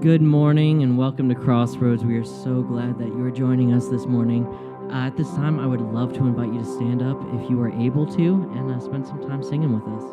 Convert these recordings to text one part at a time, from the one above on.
Good morning and welcome to Crossroads. We are so glad that you are joining us this morning. At this time, I would love to invite you to stand up if you are able to and spend some time singing with us.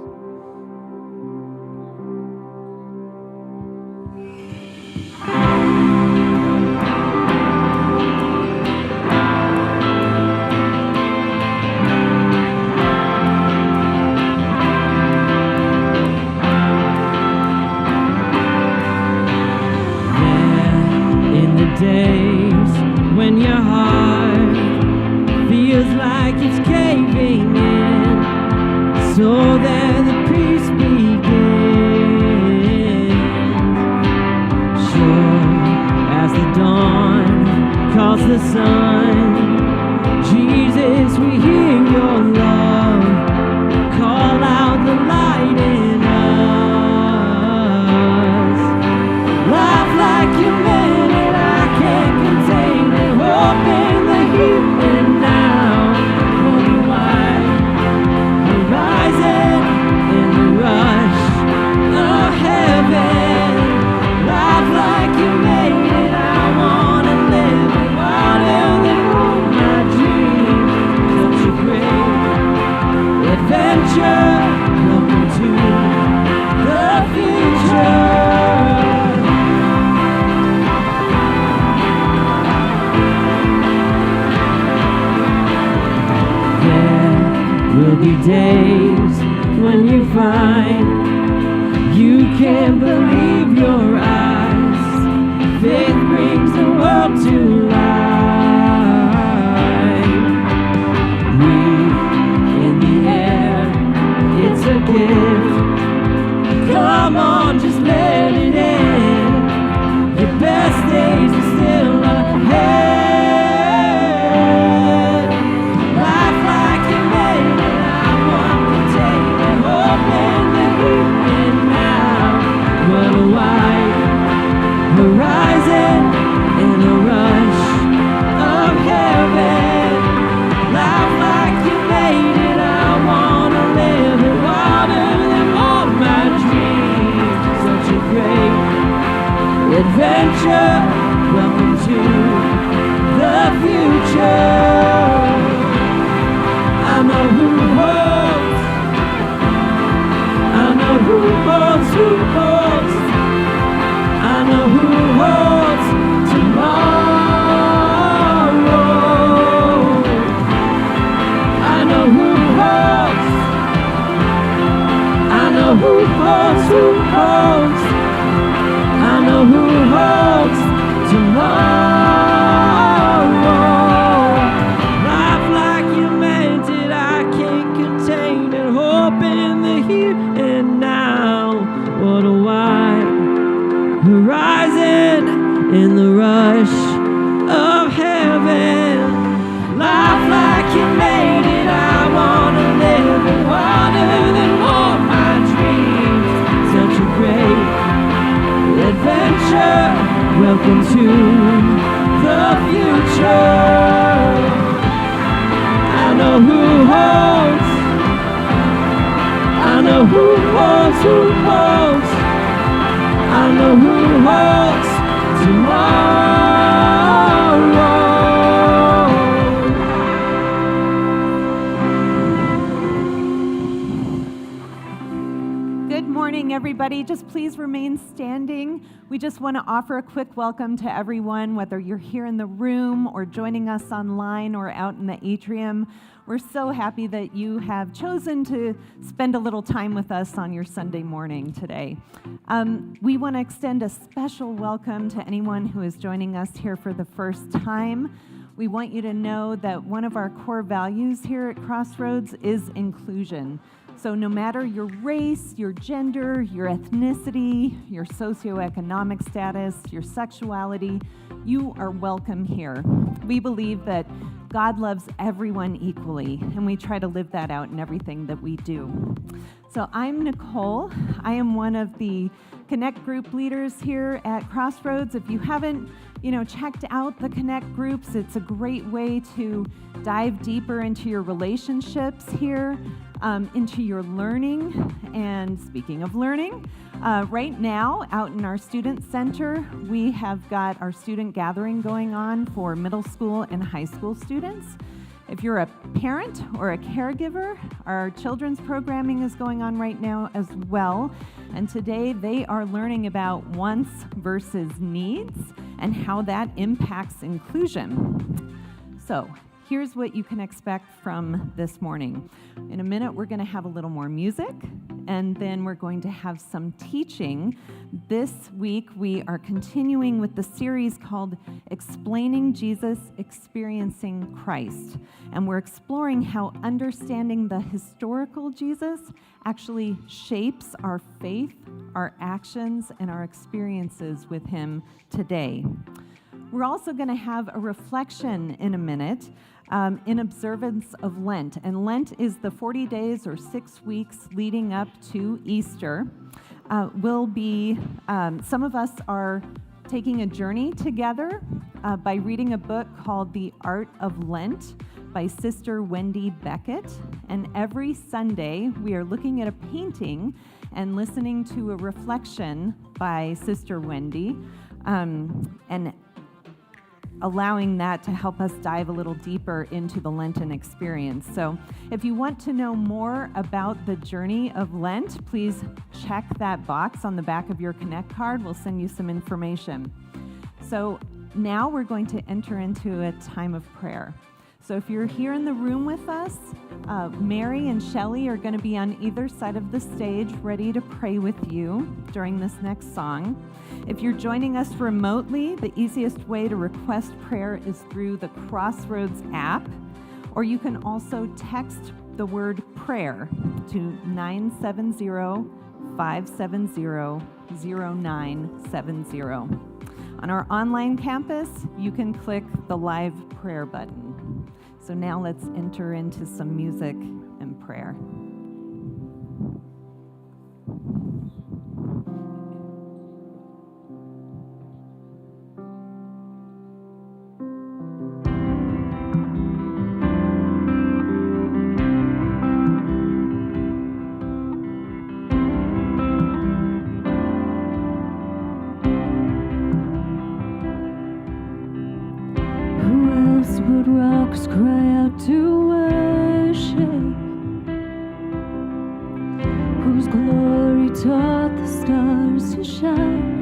Days when your heart feels like it's caving in, so there the peace begins. Sure as the dawn calls the sun, Jesus, we hear your love call out the light in us. Life like you meant it, can't contain it, hope in the here and now. Running wide, horizon in the rush of heaven. Life like you made it, I wanna live it wider than all my dreams. Such a great adventure, welcome to the future. Will be days when you find you can't believe your eyes. Faith brings the world to life. Breathe in the air, it's a gift. Come on, just let it in. Your best days are still ahead. Horizon in a rush of heaven. Life like you made it, I wanna live it wilder than all my dreams. Such a great adventure, welcome to the future. I know who holds, I know who holds, I know who holds tomorrow. I know who holds. I know who holds, I know who holds tomorrow. Life like you meant it, I can't contain it. Hope in the here and now. What a wide horizon in the rush of heaven. Life like you made it, I wanna live it wilder than all my dreams. Such a great adventure, welcome to the future. I know who holds, I know who holds, I know who holds tomorrow. Good morning, everybody. Just please remain standing. We just want to offer a quick welcome to everyone, whether you're here in the room or joining us online or out in the atrium. We're so happy that you have chosen to spend a little time with us on your Sunday morning today. We want to extend a special welcome to anyone who is joining us here for the first time. We want you to know that one of our core values here at Crossroads is inclusion. So no matter your race, your gender, your ethnicity, your socioeconomic status, your sexuality, you are welcome here. We believe that God loves everyone equally, and we try to live that out in everything that we do. So I'm Nicole. I am one of the Connect group leaders here at Crossroads. If you haven't, checked out the Connect groups, it's a great way to dive deeper into your relationships here, into your learning. And speaking of learning, Right now, out in our student center, we have got our student gathering going on for middle school and high school students. If you're a parent or a caregiver, our children's programming is going on right now as well. And today they are learning about wants versus needs and how that impacts inclusion. So here's what you can expect from this morning. In a minute, we're going to have a little more music, and then we're going to have some teaching. This week, we are continuing with the series called Explaining Jesus, Experiencing Christ. And we're exploring how understanding the historical Jesus actually shapes our faith, our actions, and our experiences with him today. We're also going to have a reflection in a minute in observance of Lent. And Lent is the 40 days or 6 weeks leading up to Easter. Some of us are taking a journey together by reading a book called The Art of Lent by Sister Wendy Beckett. And every Sunday, we are looking at a painting and listening to a reflection by Sister Wendy, and allowing that to help us dive a little deeper into the Lenten experience. So if you want to know more about the journey of Lent, please check that box on the back of your Connect card. We'll send you some information. So now we're going to enter into a time of prayer. So if you're here in the room with us, Mary and Shelley are going to be on either side of the stage ready to pray with you during this next song. If you're joining us remotely, the easiest way to request prayer is through the Crossroads app, or you can also text the word prayer to 970-570-0970. On our online campus, you can click the live prayer button. So now let's enter into some music and prayer. Would rocks cry out to worship? Whose glory taught the stars to shine?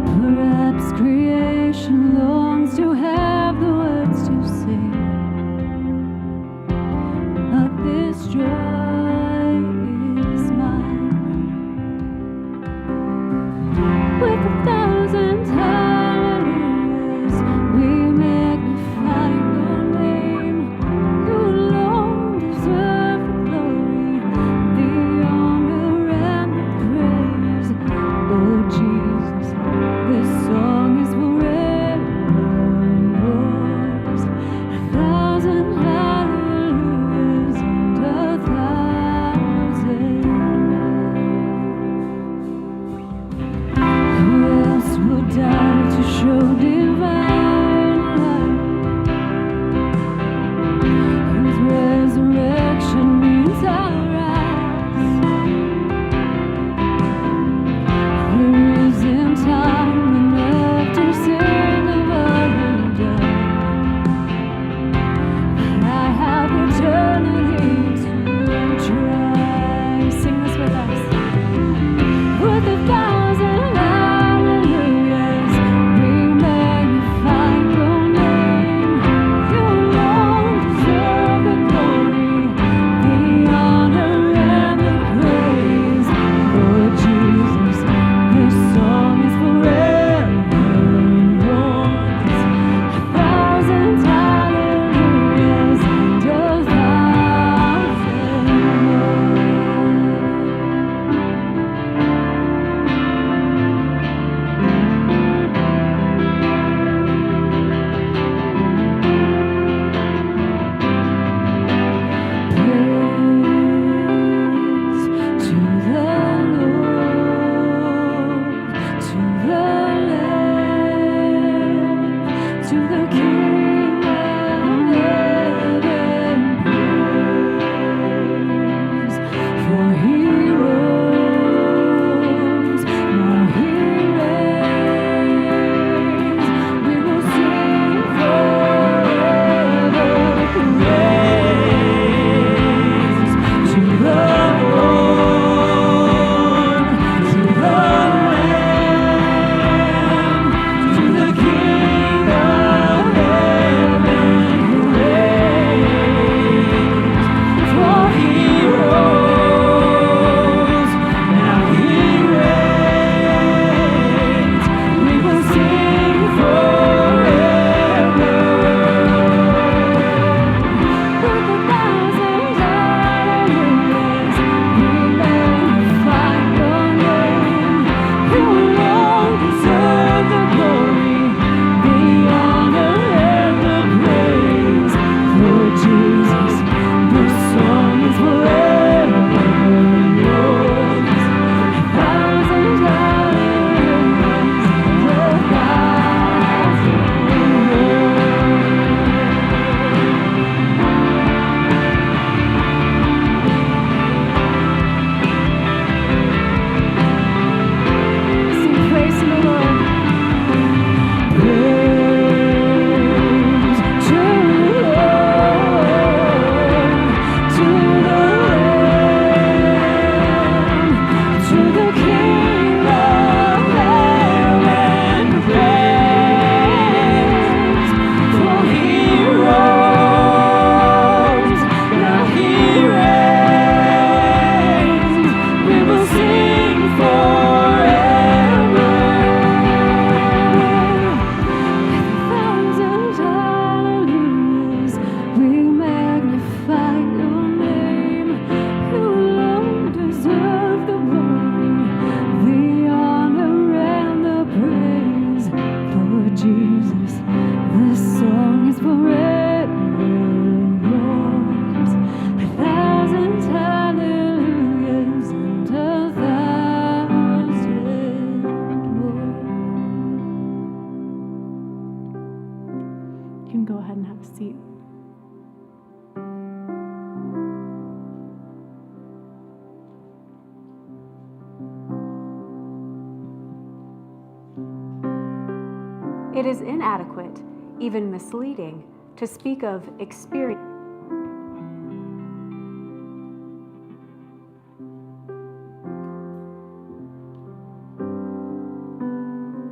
Perhaps creation longs to have the words to sing, but this joy is mine. With 1,000 times and It is inadequate, even misleading, to speak of experience.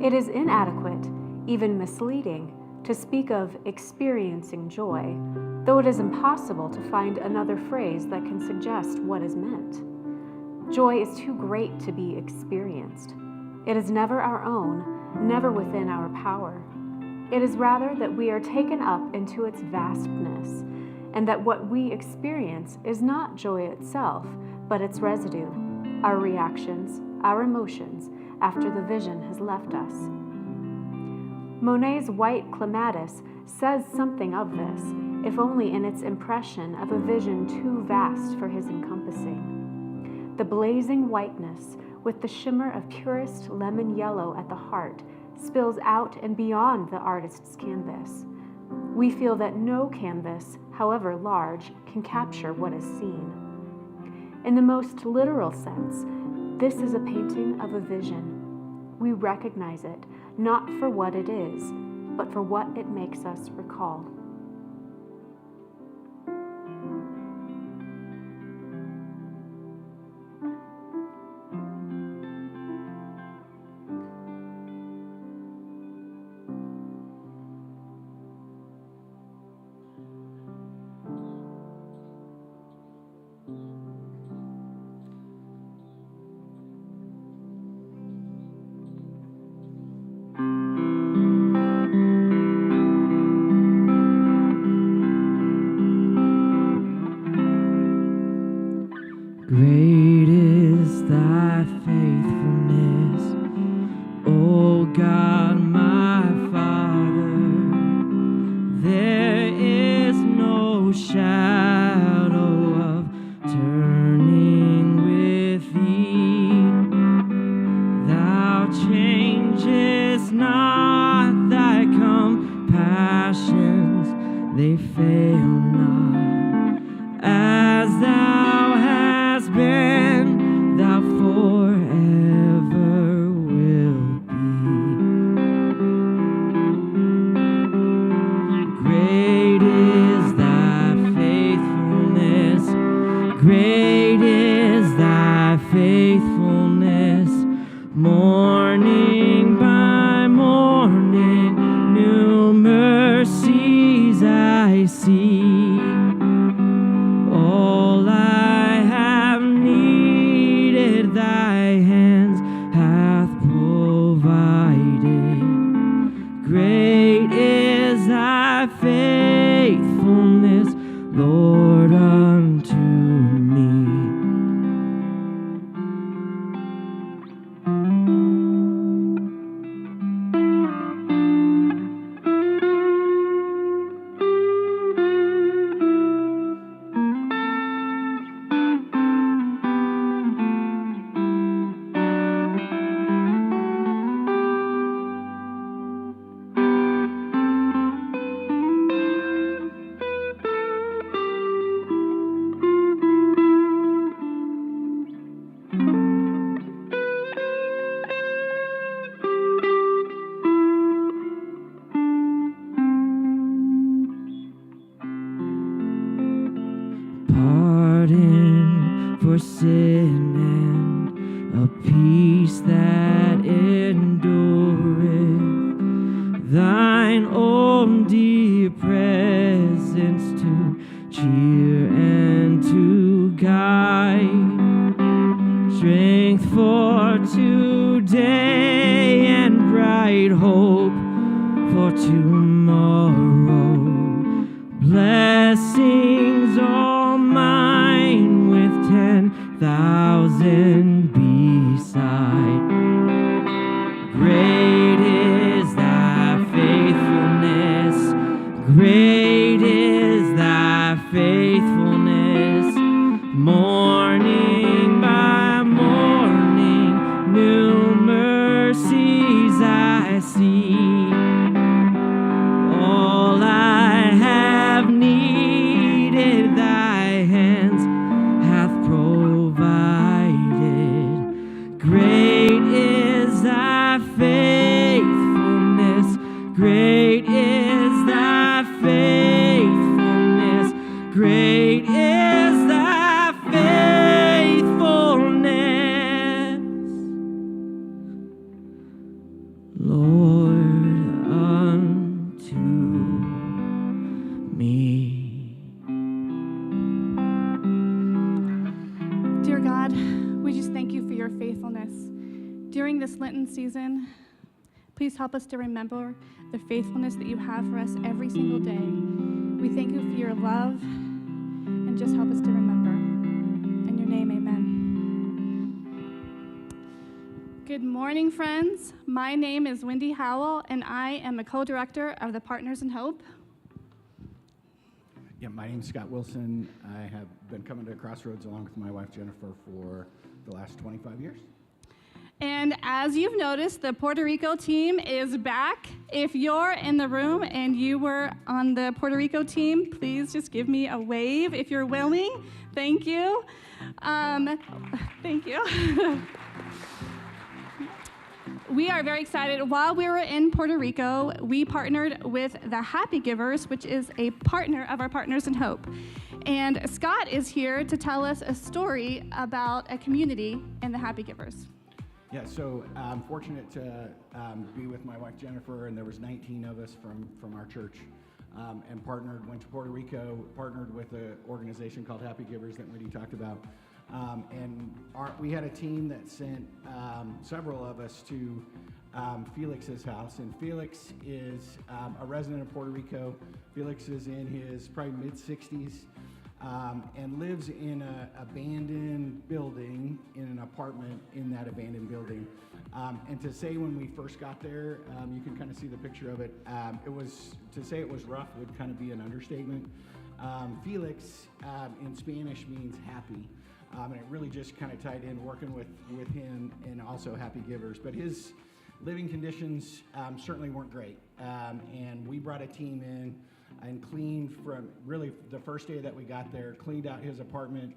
It is inadequate, even misleading, to speak of experiencing joy, though it is impossible to find another phrase that can suggest what is meant. Joy is too great to be experienced. It is never our own, never within our power. It is rather that we are taken up into its vastness, and that what we experience is not joy itself, but its residue, our reactions, our emotions, after the vision has left us. Monet's white clematis says something of this, if only in its impression of a vision too vast for his encompassing. The blazing whiteness, with the shimmer of purest lemon yellow at the heart, spills out and beyond the artist's canvas. We feel that no canvas, however large, can capture what is seen. In the most literal sense, this is a painting of a vision. We recognize it, not for what it is, but for what it makes us recall. Great is thy faithfulness, O God my Father. There is no shadow of turning with thee. Thou changest not, thy compassions, they fail not. As thou hast been, thou forever will be. Great is thy faithfulness, great is thy faithfulness. Morning by morning, new mercies I see. All I have needed, thy hands hath provided. Great is thy faithfulness, Lord, unto me. Pardon for sin and a peace that endureth, thine own dear presence to cheer and to guide, strength for today and bright hope for tomorrow, blessings all mine with 10,000 beside. Great is thy faithfulness, great is thy faithfulness. Morning by morning, new mercies I see. All I have needed, thy hands hath provided. Great is thy faithfulness, great Great is thy faithfulness, Lord, unto me. Dear God, we just thank you for your faithfulness. During this Lenten season, please help us to remember the faithfulness that you have for us every single day. We thank you for your love, and just help us to remember. In your name, amen. Good morning, friends. My name is Wendy Howell, and I am a co-director of the Partners in Hope. Yeah, my name's Scott Wilson. I have been coming to Crossroads along with my wife Jennifer for the last 25 years. And as you've noticed, the Puerto Rico team is back. If you're in the room and you were on the Puerto Rico team, please just give me a wave if you're willing. Thank you. Thank you. We are very excited. While we were in Puerto Rico, we partnered with the Happy Givers, which is a partner of our Partners in Hope. And Scott is here to tell us a story about a community in the Happy Givers. Yeah, so I'm fortunate to be with my wife Jennifer, and there was 19 of us from our church, and went to Puerto Rico, partnered with an organization called Happy Givers that Wendy talked about. We had a team that sent several of us to Felix's house, and Felix is a resident of Puerto Rico. Felix is in his probably mid-60s and lives in an abandoned building, in an apartment in that abandoned building. And to say when we first got there, you can kind of see the picture of it. To say it was rough would kind of be an understatement. Felix in Spanish means happy. And it really just kind of tied in working with him and also Happy Givers. But his living conditions certainly weren't great. And we brought a team in and cleaned from really the first day that we got there, cleaned out his apartment.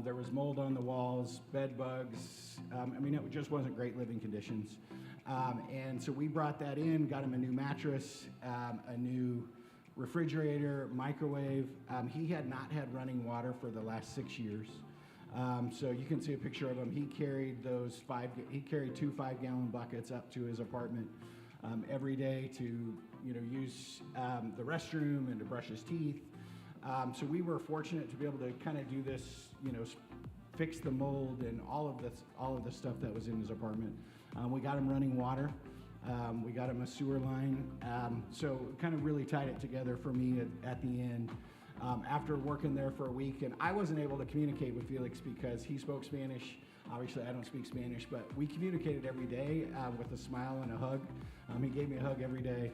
There was mold on the walls, bed bugs. It just wasn't great living conditions. And so we brought that in, got him a new mattress, a new refrigerator, microwave. He had not had running water for the last 6 years. So you can see a picture of him. He carried two 5-gallon buckets up to his apartment every day to use the restroom and to brush his teeth. So we were fortunate to be able to kind of do this, fix the mold and all of the stuff that was in his apartment. We got him running water. We got him a sewer line. So kind of really tied it together for me at the end. After working there for a week, and I wasn't able to communicate with Felix because he spoke Spanish. Obviously, I don't speak Spanish, but we communicated every day with a smile and a hug. He gave me a hug every day.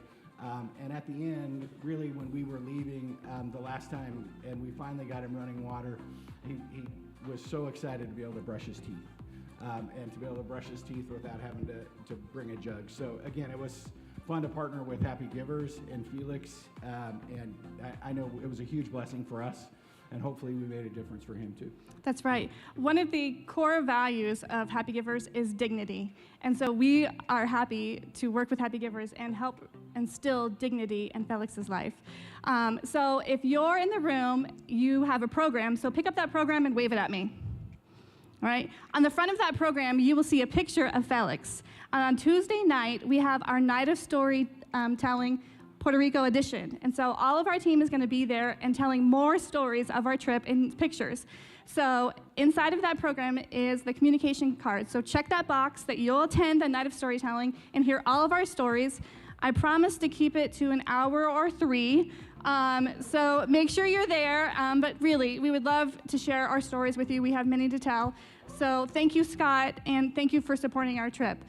And at the end, really, when we were leaving the last time, and we finally got him running water, he was so excited to be able to brush his teeth, and to be able to brush his teeth without having to bring a jug. So again, it was fun to partner with Happy Givers and Felix, and I know it was a huge blessing for us, and hopefully we made a difference for him too. That's right. One of the core values of Happy Givers is dignity. And so we are happy to work with Happy Givers and help instill dignity in Felix's life. So if you're in the room, you have a program, so pick up that program and wave it at me. All right? On the front of that program, you will see a picture of Felix. And on Tuesday night, we have our Night of Storytelling Puerto Rico edition. And so all of our team is going to be there and telling more stories of our trip in pictures. So inside of that program is the communication card. So check that box that you'll attend the Night of Storytelling and hear all of our stories. I promise to keep it to an hour or 3. So make sure you're there. But really, we would love to share our stories with you. We have many to tell. So thank you, Scott, and thank you for supporting our trip.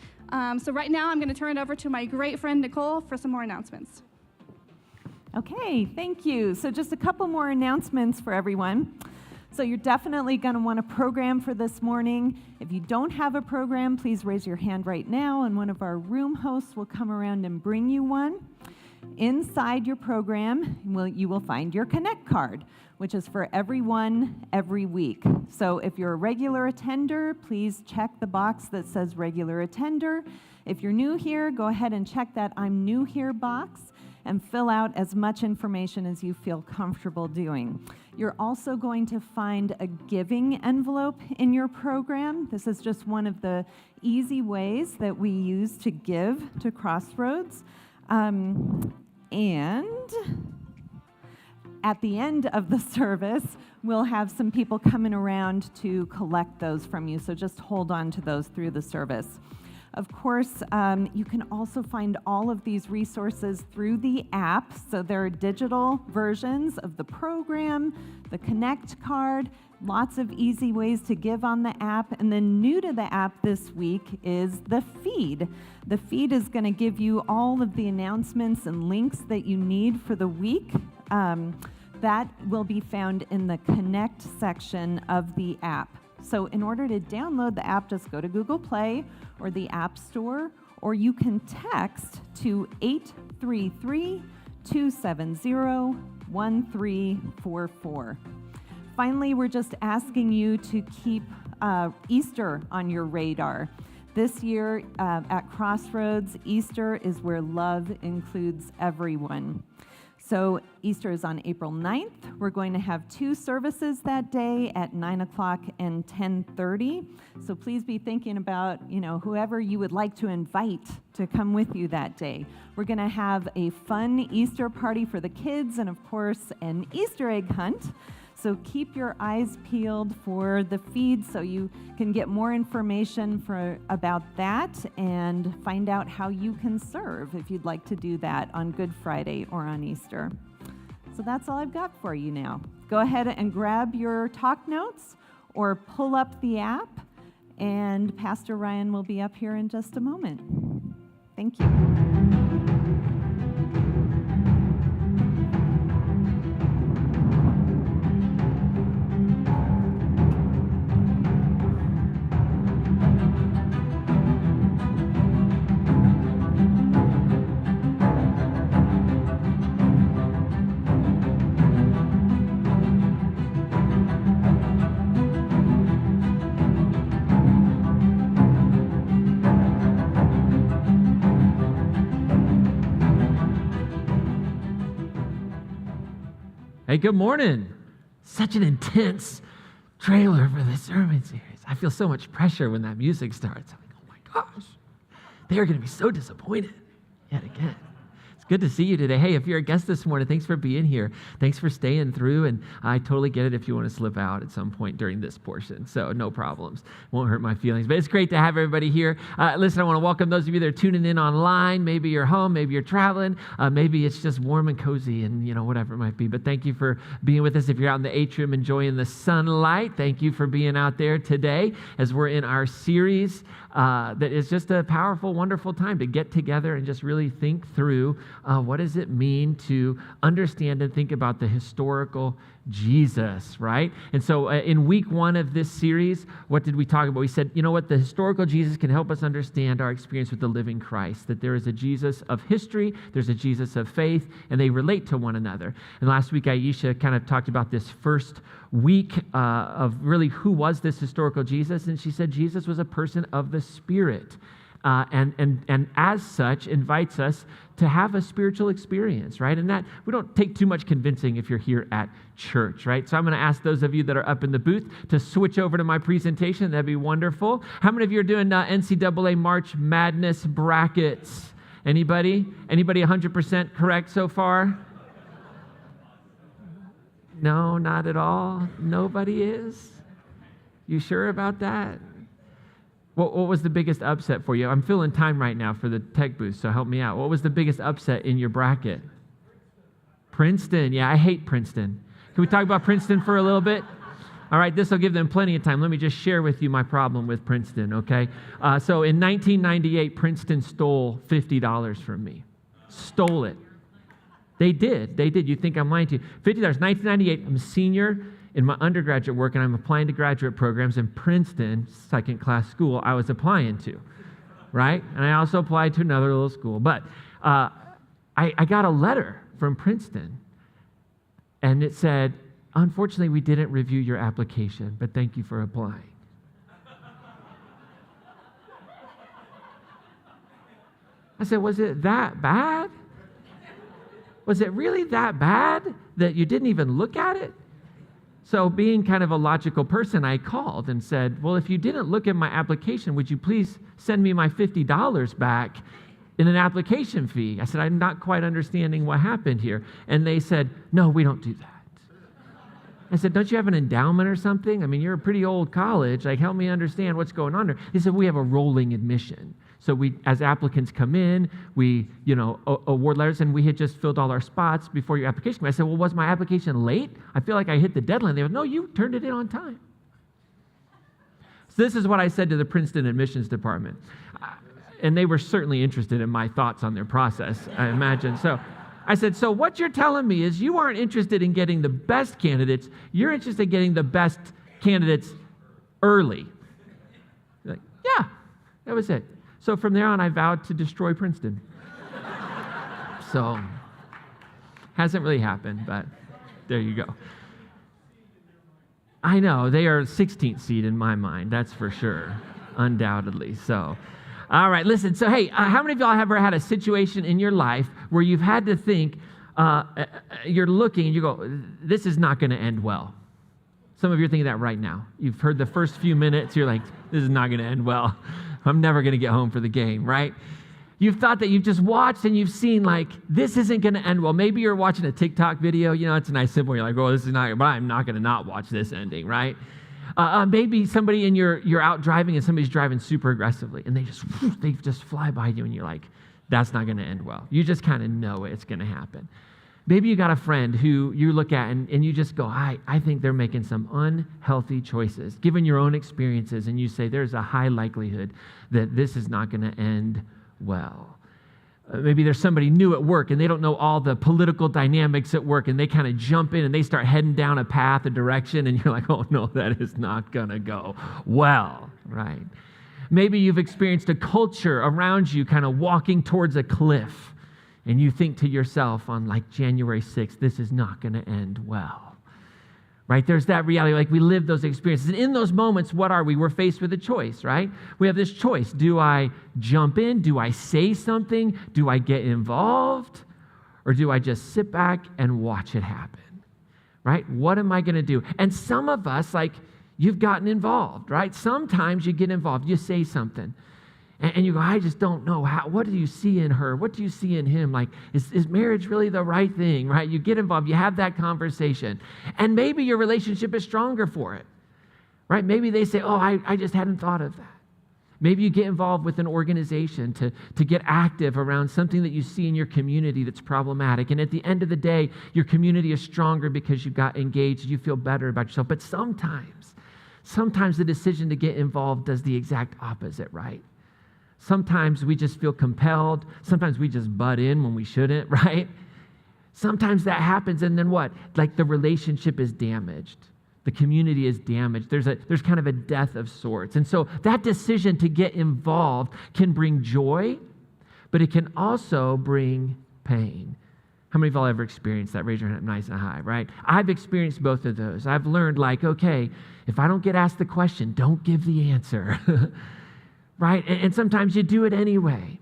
So right now, I'm going to turn it over to my great friend, Nicole, for some more announcements. Okay, thank you. So just a couple more announcements for everyone. So you're definitely going to want a program for this morning. If you don't have a program, please raise your hand right now, and one of our room hosts will come around and bring you one. Inside your program, you will find your Connect card, which is for everyone every week. So if you're a regular attender, please check the box that says regular attender. If you're new here, go ahead and check that I'm new here box and fill out as much information as you feel comfortable doing. You're also going to find a giving envelope in your program. This is just one of the easy ways that we use to give to Crossroads. And at the end of the service, we'll have some people coming around to collect those from you, so just hold on to those through the service. Of course, you can also find all of these resources through the app. So there are digital versions of the program, the Connect card, lots of easy ways to give on the app. And then new to the app this week is the feed. The feed is going to give you all of the announcements and links that you need for the week. That will be found in the Connect section of the app. So in order to download the app, just go to Google Play or the App Store, or you can text to 833-270-1344. Finally, we're just asking you to keep Easter on your radar. This year at Crossroads, Easter is where love includes everyone. So Easter is on April 9th. We're going to have 2 services that day at 9 o'clock and 10:30. So please be thinking about, whoever you would like to invite to come with you that day. We're going to have a fun Easter party for the kids and, of course, an Easter egg hunt. So keep your eyes peeled for the feed so you can get more information about that and find out how you can serve if you'd like to do that on Good Friday or on Easter. So that's all I've got for you now. Go ahead and grab your talk notes or pull up the app, and Pastor Ryan will be up here in just a moment. Thank you. Hey, good morning. Such an intense trailer for the sermon series. I feel so much pressure when that music starts. I'm like, oh my gosh, they are going to be so disappointed yet again. It's good to see you today. Hey, if you're a guest this morning, thanks for being here. Thanks for staying through, and I totally get it if you want to slip out at some point during this portion, so no problems. Won't hurt my feelings, but it's great to have everybody here. Listen, I want to welcome those of you that are tuning in online. Maybe you're home, maybe you're traveling, maybe it's just warm and cozy and, whatever it might be, but thank you for being with us. If you're out in the atrium enjoying the sunlight, thank you for being out there today as we're in our series that is just a powerful, wonderful time to get together and just really think through what does it mean to understand and think about the historical Jesus, right? And so in week 1 of this series, what did we talk about? We said, the historical Jesus can help us understand our experience with the living Christ, that there is a Jesus of history, there's a Jesus of faith, and they relate to one another. And last week, Aisha kind of talked about this first week of really who was this historical Jesus, and she said Jesus was a person of the Spirit. And as such invites us to have a spiritual experience, right? And that we don't take too much convincing if you're here at church, right? So I'm going to ask those of you that are up in the booth to switch over to my presentation. That'd be wonderful. How many of you are doing NCAA March Madness brackets? Anybody 100% correct so far? No, not at all. Nobody is? You sure about that? What was the biggest upset for you? I'm filling time right now for the tech booth, so help me out. What was the biggest upset in your bracket? Princeton. Yeah, I hate Princeton. Can we talk about Princeton for a little bit? All right, this will give them plenty of time. Let me just share with you my problem with Princeton, okay? So in 1998, Princeton stole $50 from me. Stole it. They did. You think I'm lying to you. $50, 1998, I'm a senior in my undergraduate work, and I'm applying to graduate programs in Princeton, second-class school I was applying to, right? And I also applied to another little school. But I got a letter from Princeton, and it said, unfortunately, we didn't review your application, but thank you for applying. I said, was it that bad? Was it really that bad that you didn't even look at it? So being kind of a logical person, I called and said, well, if you didn't look at my application, would you please send me my $50 back in an application fee? I said, I'm not quite understanding what happened here. And they said, no, we don't do that. I said, don't you have an endowment or something? I mean, you're a pretty old college. Like, help me understand what's going on there. They said, we have a rolling admission. So we, as applicants come in, we, award letters, and we had just filled all our spots before your application. I said, well, was my application late? I feel like I hit the deadline. They went, no, you turned it in on time. So this is what I said to the Princeton admissions department. And they were certainly interested in my thoughts on their process, I imagine. So I said, so what you're telling me is you aren't interested in getting the best candidates. You're interested in getting the best candidates early. Like, yeah, that was it. So from there on, I vowed to destroy Princeton. So hasn't really happened, but there you go. I know, they are 16th seed in my mind, that's for sure, undoubtedly. So, all right, listen. So, hey, how many of y'all have ever had a situation in your life where you've had to think, you're looking and you go, this is not going to end well? Some of you are thinking that right now. You've heard the first few minutes, you're like, this is not going to end well. I'm never going to get home for the game, right? You've thought that you've just watched and you've seen like, this isn't going to end well. Maybe you're watching a TikTok video, it's a nice simple, you're like, oh, this is not, but I'm not going to not watch this ending, right? Maybe somebody you're out driving and somebody's driving super aggressively and they just fly by you and you're like, that's not going to end well. You just kind of know it's going to happen. Maybe you got a friend who you look at and you just go, I think they're making some unhealthy choices, given your own experiences, and you say there's a high likelihood that this is not going to end well. Maybe there's somebody new at work and they don't know all the political dynamics at work and they kind of jump in and they start heading down a path, a direction, and you're like, oh no, that is not going to go well, right? Maybe you've experienced a culture around you kind of walking towards a cliff. And you think to yourself on like January 6th, this is not going to end well, right? There's that reality, like we live those experiences. And in those moments, what are we? We're faced with a choice, right? We have this choice. Do I jump in? Do I say something? Do I get involved? Or do I just sit back and watch it happen, right? What am I going to do? And some of us, like, you've gotten involved, right? Sometimes you get involved. You say something. And you go, I just don't know how. What do you see in her? What do you see in him? Like, is marriage really the right thing, right? You get involved, you have that conversation. And maybe your relationship is stronger for it, right? Maybe they say, oh, I just hadn't thought of that. Maybe you get involved with an organization to get active around something that you see in your community that's problematic. And at the end of the day, your community is stronger because you got engaged, you feel better about yourself. But sometimes the decision to get involved does the exact opposite, right? Sometimes we just feel compelled. Sometimes we just butt in when we shouldn't, right? Sometimes that happens, and then what? Like the relationship is damaged. The community is damaged. There's kind of a death of sorts. And so that decision to get involved can bring joy, but it can also bring pain. How many of y'all ever experienced that? Raise your hand nice and high, right? I've experienced both of those. I've learned like, okay, if I don't get asked the question, don't give the answer. Right? And sometimes you do it anyway.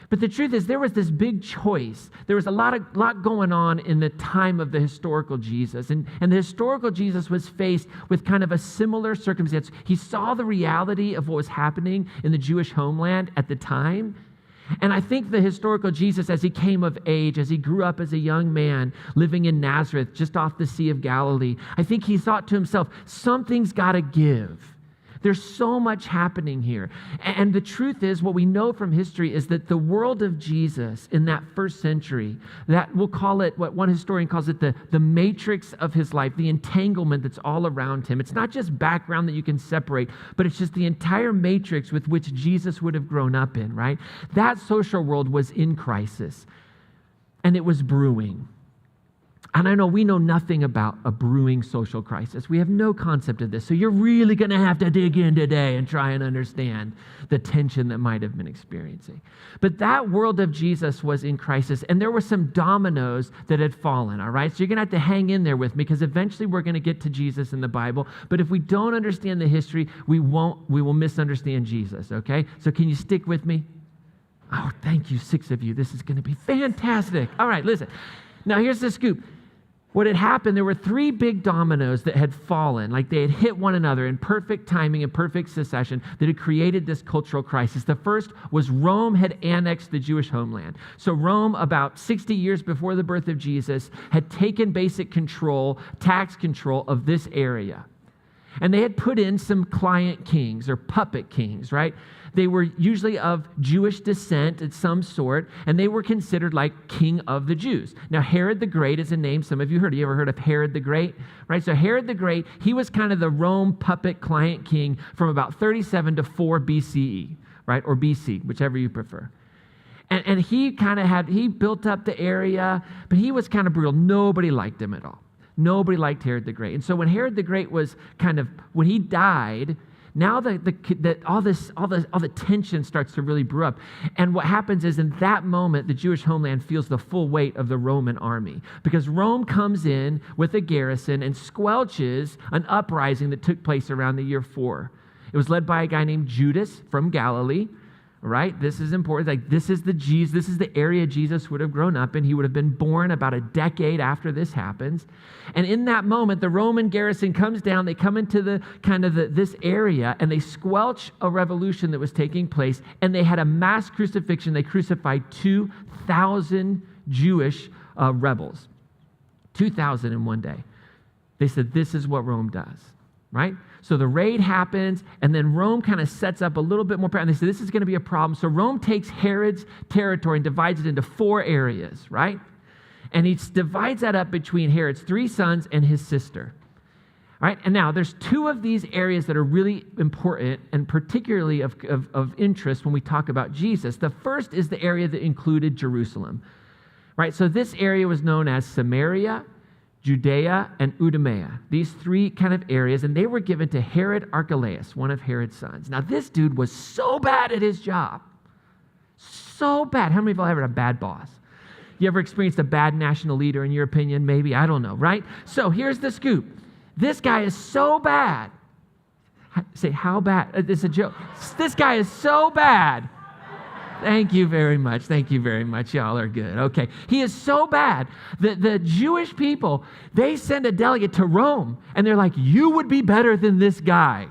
But the truth is, there was this big choice. There was a lot going on in the time of the historical Jesus. And the historical Jesus was faced with kind of a similar circumstance. He saw the reality of what was happening in the Jewish homeland at the time. And I think the historical Jesus, as he came of age, as he grew up as a young man living in Nazareth, just off the Sea of Galilee, I think he thought to himself, something's got to give. There's so much happening here. And the truth is, what we know from history is that the world of Jesus in that first century, that we'll call it, what one historian calls it, the matrix of his life, the entanglement that's all around him. It's not just background that you can separate, but it's just the entire matrix with which Jesus would have grown up in, right? That social world was in crisis, and it was brewing. And I know we know nothing about a brewing social crisis. We have no concept of this. So you're really going to have to dig in today and try and understand the tension that might have been experiencing. But that world of Jesus was in crisis, and there were some dominoes that had fallen, all right? So you're going to have to hang in there with me, because eventually we're going to get to Jesus in the Bible. But if we don't understand the history, we will misunderstand Jesus, okay? So can you stick with me? Oh, thank you, 6 of you. This is going to be fantastic. All right, listen. Now here's the scoop. what had happened, there were 3 big dominoes that had fallen, like they had hit one another in perfect timing and perfect succession that had created this cultural crisis. The first was Rome had annexed the Jewish homeland. So Rome, about 60 years before the birth of Jesus, had taken basic control, tax control of this area. And they had put in some client kings or puppet kings, right? They were usually of Jewish descent of some sort, and they were considered like king of the Jews. Now, Herod the Great is a name some of you heard. You ever heard of Herod the Great? Right? So Herod the Great, he was kind of the Rome puppet client king from about 37 to 4 BCE, right? Or BC, whichever you prefer. And he kind of he built up the area, but he was kind of brutal. Nobody liked him at all. Nobody liked Herod the Great. And so when Herod the Great was when he died, now all the tension starts to really brew up. And what happens is in that moment, the Jewish homeland feels the full weight of the Roman army because Rome comes in with a garrison and squelches an uprising that took place around the year 4. It was led by a guy named Judas from Galilee. Right? This is important. Like this is the area Jesus would have grown up in. He would have been born about a decade after this happens. And in that moment, the Roman garrison comes down. They come into this area and they squelch a revolution that was taking place. And they had a mass crucifixion. They crucified 2,000 Jewish rebels. 2,000 in one day. They said, this is what Rome does. Right? So the raid happens, and then Rome kind of sets up a little bit more power. And they say, this is going to be a problem. So Rome takes Herod's territory and divides it into 4 areas, right? And he divides that up between Herod's 3 sons and his sister. All right? And now there's 2 of these areas that are really important and particularly of interest when we talk about Jesus. The first is the area that included Jerusalem, right? So this area was known as Samaria, Judea, and Idumea, these 3 kind of areas, and they were given to Herod Archelaus, one of Herod's sons. Now, this dude was so bad at his job. So bad. How many of y'all ever had a bad boss? You ever experienced a bad national leader, in your opinion? Maybe. I don't know, right? So here's the scoop. This guy is so bad. Say, how bad? It's a joke. This guy is so bad. Thank you very much. Thank you very much. Y'all are good. Okay. He is so bad that the Jewish people, they send a delegate to Rome, and they're like, you would be better than this guy.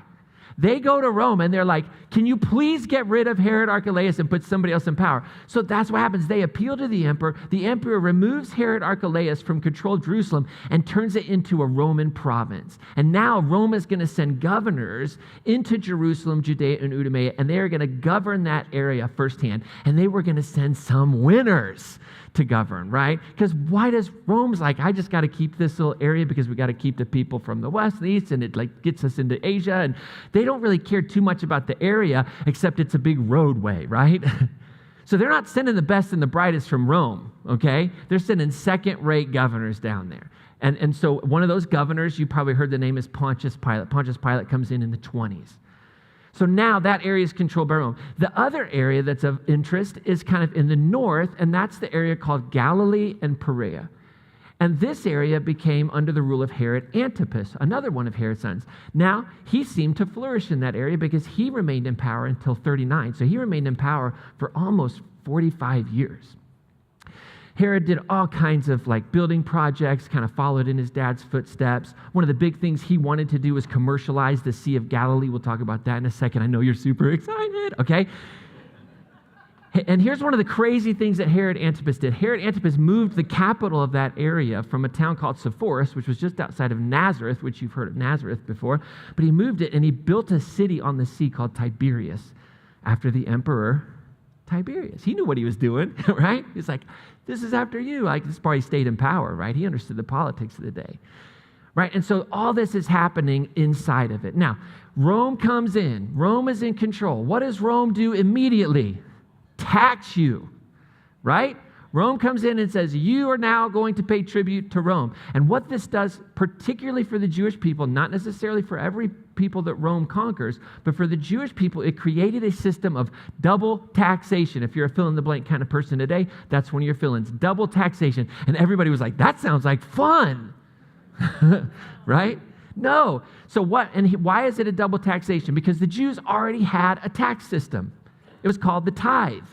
They go to Rome, and they're like, can you please get rid of Herod Archelaus and put somebody else in power? So that's what happens. They appeal to the emperor. The emperor removes Herod Archelaus from control of Jerusalem and turns it into a Roman province. And now Rome is going to send governors into Jerusalem, Judea, and Idumea, and they are going to govern that area firsthand. And they were going to send some winners to govern, right? Because why does Rome's like, I just got to keep this little area because we got to keep the people from the west and the east, and it like gets us into Asia, and they don't really care too much about the area except it's a big roadway, right? So they're not sending the best and the brightest from Rome, okay? They're sending second-rate governors down there. And so one of those governors, you probably heard the name is Pontius Pilate. Pontius Pilate comes in the 20s. So now that area is controlled by Rome. The other area that's of interest is kind of in the north, and that's the area called Galilee and Perea. And this area became under the rule of Herod Antipas, another one of Herod's sons. Now, he seemed to flourish in that area because he remained in power until 39. So he remained in power for almost 45 years. Herod did all kinds of like building projects, kind of followed in his dad's footsteps. One of the big things he wanted to do was commercialize the Sea of Galilee. We'll talk about that in a second. I know you're super excited, okay? And here's one of the crazy things that Herod Antipas did. Herod Antipas moved the capital of that area from a town called Sepphoris, which was just outside of Nazareth, which you've heard of Nazareth before, but he moved it and he built a city on the sea called Tiberias after the emperor Tiberius. He knew what he was doing, right? He's like, this is after you. Like, this probably stayed in power, right? He understood the politics of the day, right? And so all this is happening inside of it. Now, Rome comes in. Rome is in control. What does Rome do immediately? Tax you, right? Rome comes in and says, you are now going to pay tribute to Rome. And what this does, particularly for the Jewish people, not necessarily for every people that Rome conquers, but for the Jewish people, it created a system of double taxation. If you're a fill-in-the-blank kind of person today, that's one of your fill-ins, double taxation. And everybody was like, that sounds like fun, right? No. So what? And why is it a double taxation? Because the Jews already had a tax system. It was called the tithe,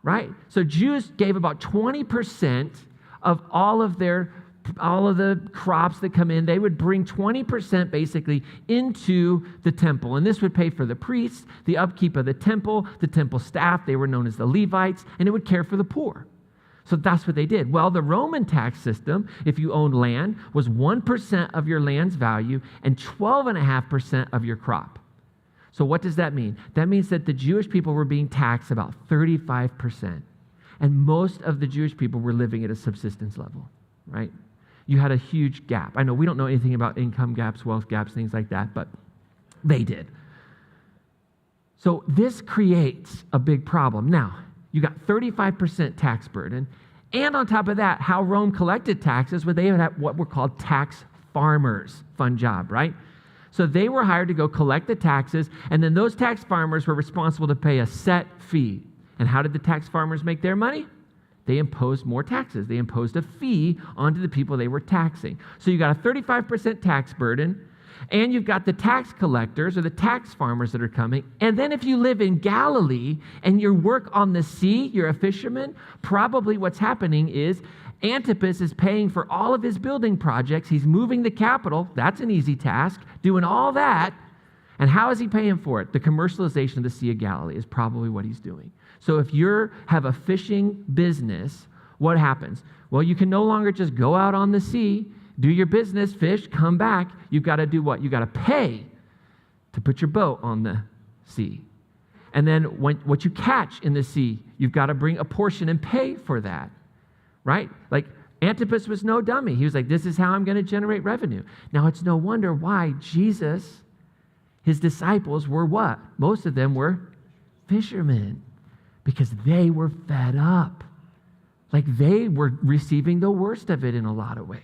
right? So Jews gave about 20% of all of their all of the crops that come in, they would bring 20% basically into the temple. And this would pay for the priests, the upkeep of the temple staff, they were known as the Levites, and it would care for the poor. So that's what they did. Well, the Roman tax system, if you owned land, was 1% of your land's value and 12.5% of your crop. So what does that mean? That means that the Jewish people were being taxed about 35%. And most of the Jewish people were living at a subsistence level, right? You had a huge gap. I know we don't know anything about income gaps, wealth gaps, things like that, but they did. So this creates a big problem. Now, you got 35% tax burden, and on top of that, how Rome collected taxes, they would have what were called tax farmers. Fun job, right? So they were hired to go collect the taxes, and then those tax farmers were responsible to pay a set fee. And how did the tax farmers make their money? They imposed more taxes. They imposed a fee onto the people they were taxing. So you got a 35% tax burden, and you've got the tax collectors or the tax farmers that are coming. And then if you live in Galilee and you work on the sea, you're a fisherman, probably what's happening is Antipas is paying for all of his building projects. He's moving the capital. That's an easy task, doing all that. And how is he paying for it? The commercialization of the Sea of Galilee is probably what he's doing. So if you have a fishing business, what happens? Well, you can no longer just go out on the sea, do your business, fish, come back. You've got to do what? You've got to pay to put your boat on the sea. And then what you catch in the sea, you've got to bring a portion and pay for that, right? Like Antipas was no dummy. He was like, this is how I'm going to generate revenue. Now, it's no wonder why Jesus, his disciples were what? Most of them were fishermen, because they were fed up. Like they were receiving the worst of it in a lot of ways.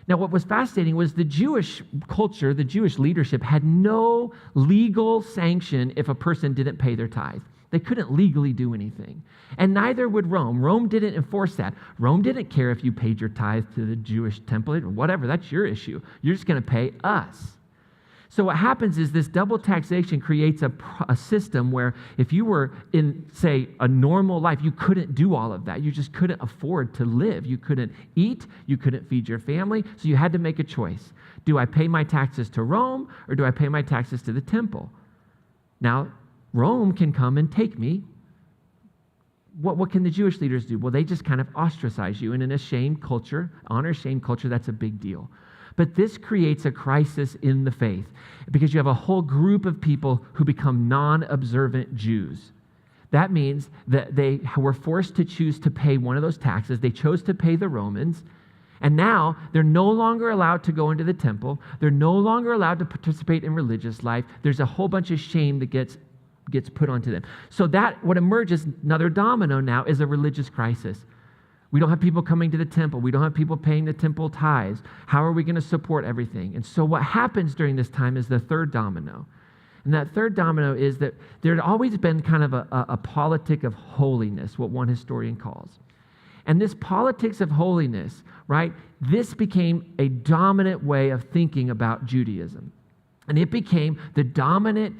Now, what was fascinating was the Jewish culture, the Jewish leadership had no legal sanction if a person didn't pay their tithe. They couldn't legally do anything. And neither would Rome. Rome didn't enforce that. Rome didn't care if you paid your tithe to the Jewish temple or whatever. That's your issue. You're just going to pay us. So what happens is this double taxation creates a system where if you were in, say, a normal life, you couldn't do all of that. You just couldn't afford to live. You couldn't eat. You couldn't feed your family. So you had to make a choice. Do I pay my taxes to Rome or do I pay my taxes to the temple? Now, Rome can come and take me. What can the Jewish leaders do? Well, they just kind of ostracize you. And in a shame culture, honor-shame culture, that's a big deal. But this creates a crisis in the faith because you have a whole group of people who become non-observant Jews. That means that they were forced to choose to pay one of those taxes. They chose to pay the Romans, and now they're no longer allowed to go into the temple. They're no longer allowed to participate in religious life. There's a whole bunch of shame that gets put onto them. So that what emerges, another domino now, is a religious crisis. We don't have people coming to the temple. We don't have people paying the temple tithes. How are we going to support everything? And so what happens during this time is the third domino. And that third domino is that there had always been kind of a politic of holiness, what one historian calls. And this politics of holiness, right, this became a dominant way of thinking about Judaism. And it became the dominant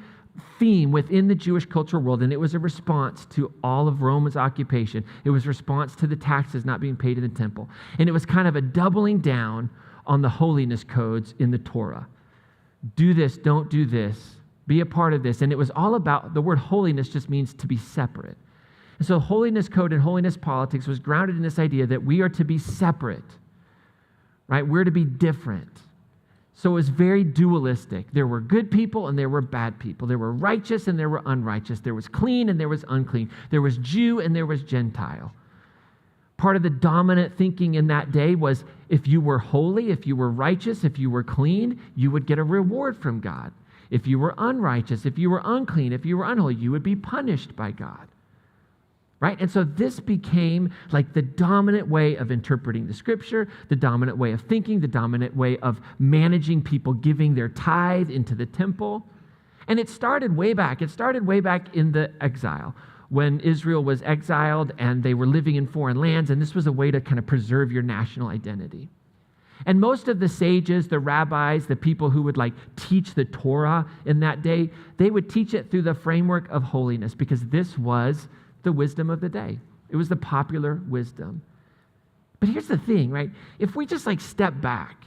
theme within the Jewish cultural world, and it was a response to all of Rome's occupation. It was a response to the taxes not being paid in the temple. And it was kind of a doubling down on the holiness codes in the Torah. Do this, don't do this, be a part of this. And it was all about, the word holiness just means to be separate. And so holiness code and holiness politics was grounded in this idea that we are to be separate, right? We're to be different. So it was very dualistic. There were good people and there were bad people. There were righteous and there were unrighteous. There was clean and there was unclean. There was Jew and there was Gentile. Part of the dominant thinking in that day was if you were holy, if you were righteous, if you were clean, you would get a reward from God. If you were unrighteous, if you were unclean, if you were unholy, you would be punished by God. Right? And so this became like the dominant way of interpreting the scripture, the dominant way of thinking, the dominant way of managing people giving their tithe into the temple. And it started way back. It started way back in the exile when Israel was exiled and they were living in foreign lands. And this was a way to kind of preserve your national identity. And most of the sages, the rabbis, the people who would like teach the Torah in that day, they would teach it through the framework of holiness because this was the wisdom of the day. It was the popular wisdom. But here's the thing, right? If we just like step back,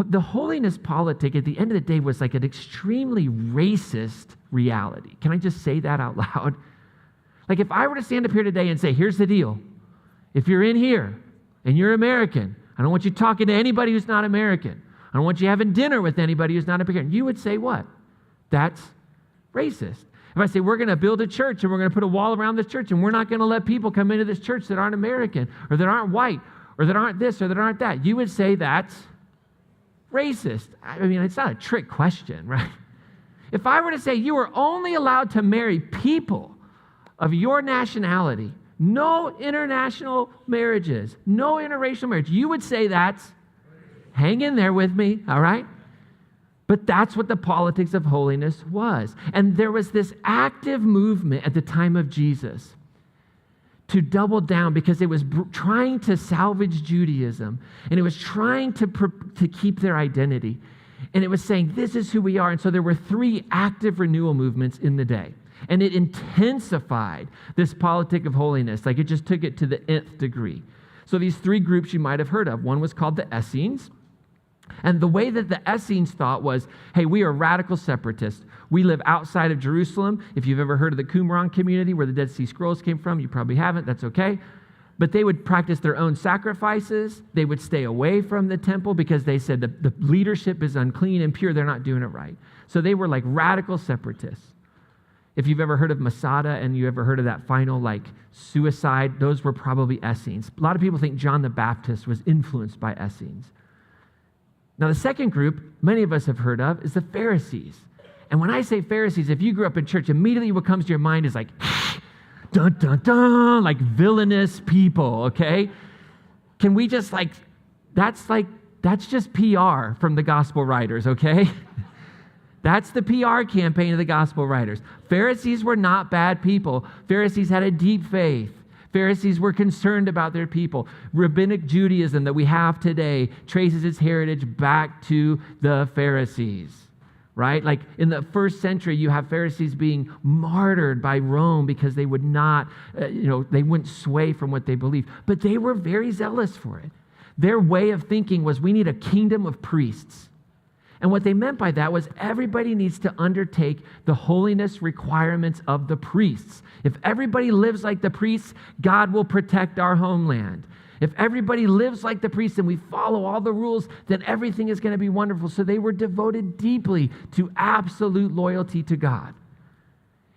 the holiness politic at the end of the day was like an extremely racist reality. Can I just say that out loud? Like if I were to stand up here today and say, here's the deal. If you're in here and you're American, I don't want you talking to anybody who's not American. I don't want you having dinner with anybody who's not American. You would say what? That's racist. If I say we're going to build a church and we're going to put a wall around this church and we're not going to let people come into this church that aren't American or that aren't white or that aren't this or that aren't that, you would say that's racist. I mean, it's not a trick question, right? If I were to say you are only allowed to marry people of your nationality, no international marriages, no interracial marriage, you would say that's, hang in there with me, all right? But that's what the politics of holiness was. And there was this active movement at the time of Jesus to double down because it was trying to salvage Judaism, and it was trying to keep their identity. And it was saying, this is who we are. And so there were 3 active renewal movements in the day. And it intensified this politic of holiness. Like it just took it to the nth degree. So these 3 groups you might have heard of. One was called the Essenes. And the way that the Essenes thought was, hey, we are radical separatists. We live outside of Jerusalem. If you've ever heard of the Qumran community where the Dead Sea Scrolls came from, you probably haven't. That's okay. But they would practice their own sacrifices. They would stay away from the temple because they said the leadership is unclean and pure. They're not doing it right. So they were like radical separatists. If you've ever heard of Masada and you ever heard of that final like suicide, those were probably Essenes. A lot of people think John the Baptist was influenced by Essenes. Now, the second group many of us have heard of is the Pharisees. And when I say Pharisees, if you grew up in church, immediately what comes to your mind is like, dun, dun, dun, like villainous people, okay? Can we just that's just PR from the gospel writers, okay? That's the PR campaign of the gospel writers. Pharisees were not bad people. Pharisees had a deep faith. Pharisees were concerned about their people. Rabbinic Judaism that we have today traces its heritage back to the Pharisees, right? Like in the first century, you have Pharisees being martyred by Rome because they would not, they wouldn't sway from what they believed. But they were very zealous for it. Their way of thinking was we need a kingdom of priests. And what they meant by that was everybody needs to undertake the holiness requirements of the priests. If everybody lives like the priests, God will protect our homeland. If everybody lives like the priests and we follow all the rules, then everything is going to be wonderful. So they were devoted deeply to absolute loyalty to God.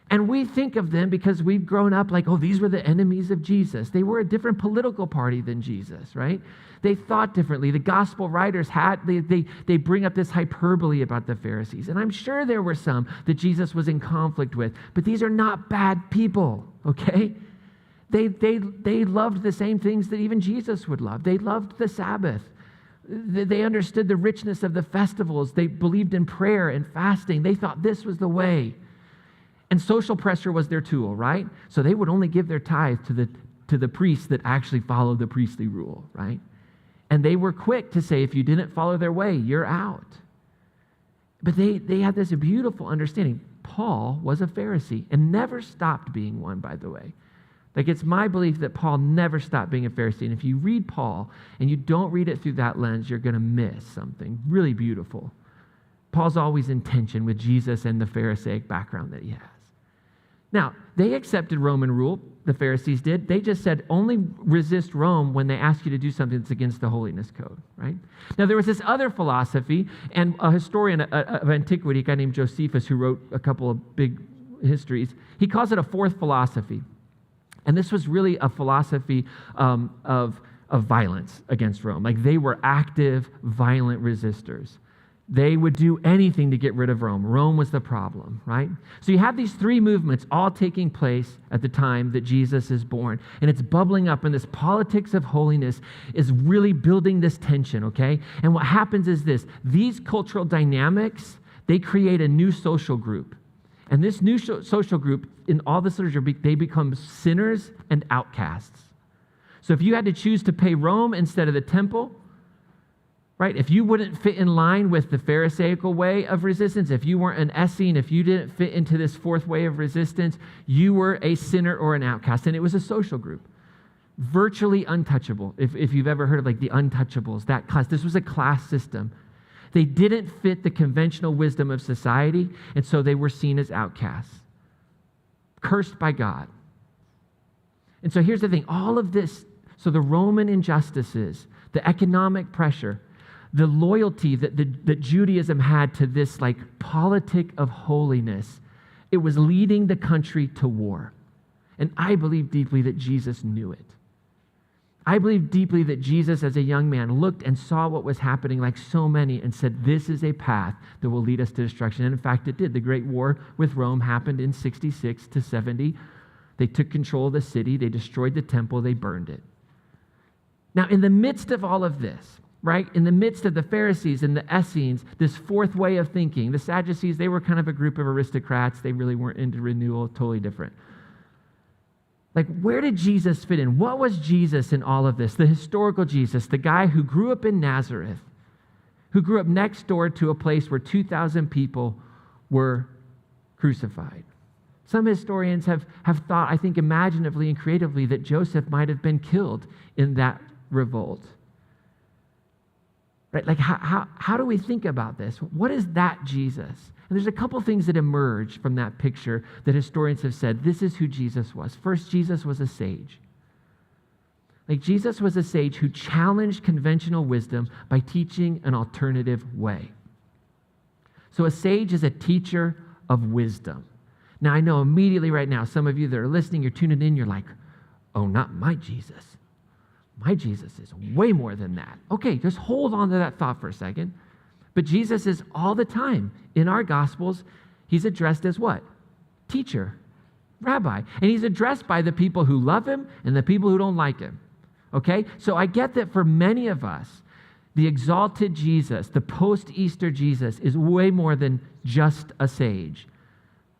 And we think of them because we've grown up like, oh, these were the enemies of Jesus. They were a different political party than Jesus, right? They thought differently. The gospel writers they bring up this hyperbole about the Pharisees. And I'm sure there were some that Jesus was in conflict with, but these are not bad people, okay? They loved the same things that even Jesus would love. They loved the Sabbath. They understood the richness of the festivals. They believed in prayer and fasting. They thought this was the way. And social pressure was their tool, right? So they would only give their tithe to the priests that actually followed the priestly rule, right? And they were quick to say, if you didn't follow their way, you're out. But they had this beautiful understanding. Paul was a Pharisee and never stopped being one, by the way. Like it's my belief that Paul never stopped being a Pharisee. And if you read Paul and you don't read it through that lens, you're going to miss something really beautiful. Paul's always in tension with Jesus and the Pharisaic background that he has. Now, they accepted Roman rule, the Pharisees did. They just said, only resist Rome when they ask you to do something that's against the holiness code, right? Now, there was this other philosophy, and a historian of antiquity, a guy named Josephus, who wrote a couple of big histories, he calls it a fourth philosophy. And this was really a philosophy of violence against Rome. Like they were active, violent resistors. They would do anything to get rid of Rome. Rome was the problem, right? So you have these 3 movements all taking place at the time that Jesus is born. And it's bubbling up, and this politics of holiness is really building this tension, okay? And what happens is this. These cultural dynamics, they create a new social group. And this new social group, in all this literature, they become sinners and outcasts. So if you had to choose to pay Rome instead of the temple, right? If you wouldn't fit in line with the Pharisaical way of resistance, if you weren't an Essene, if you didn't fit into this fourth way of resistance, you were a sinner or an outcast, and it was a social group. virtually untouchable. If you've ever heard of like the untouchables, that class, this was a class system. They didn't fit the conventional wisdom of society, and so they were seen as outcasts, cursed by God. And so here's the thing, all of this, so the Roman injustices, the economic pressure, the loyalty that Judaism had to this like politic of holiness, it was leading the country to war. And I believe deeply that Jesus knew it. I believe deeply that Jesus, as a young man, looked and saw what was happening like so many and said, this is a path that will lead us to destruction. And in fact, it did. The Great War with Rome happened in 66 to 70. They took control of the city. They destroyed the temple. They burned it. Now, in the midst of all of this, right, in the midst of the Pharisees and the Essenes, this fourth way of thinking, the Sadducees, they were kind of a group of aristocrats. They really weren't into renewal, totally different. Like, where did Jesus fit in? What was Jesus in all of this? The historical Jesus, the guy who grew up in Nazareth, who grew up next door to a place where 2,000 people were crucified. Some historians have thought, I think imaginatively and creatively, that Joseph might have been killed in that revolt. Right? Like, how do we think about this? What is that Jesus? And there's a couple things that emerge from that picture that historians have said, this is who Jesus was. First, Jesus was a sage. Like, Jesus was a sage who challenged conventional wisdom by teaching an alternative way. So a sage is a teacher of wisdom. Now, I know immediately right now, some of you that are listening, you're tuning in, you're like, oh, not my Jesus. My Jesus is way more than that. Okay, just hold on to that thought for a second. But Jesus is all the time in our Gospels, he's addressed as what? Teacher, rabbi. And he's addressed by the people who love him and the people who don't like him. Okay? So I get that for many of us, the exalted Jesus, the post-Easter Jesus, is way more than just a sage.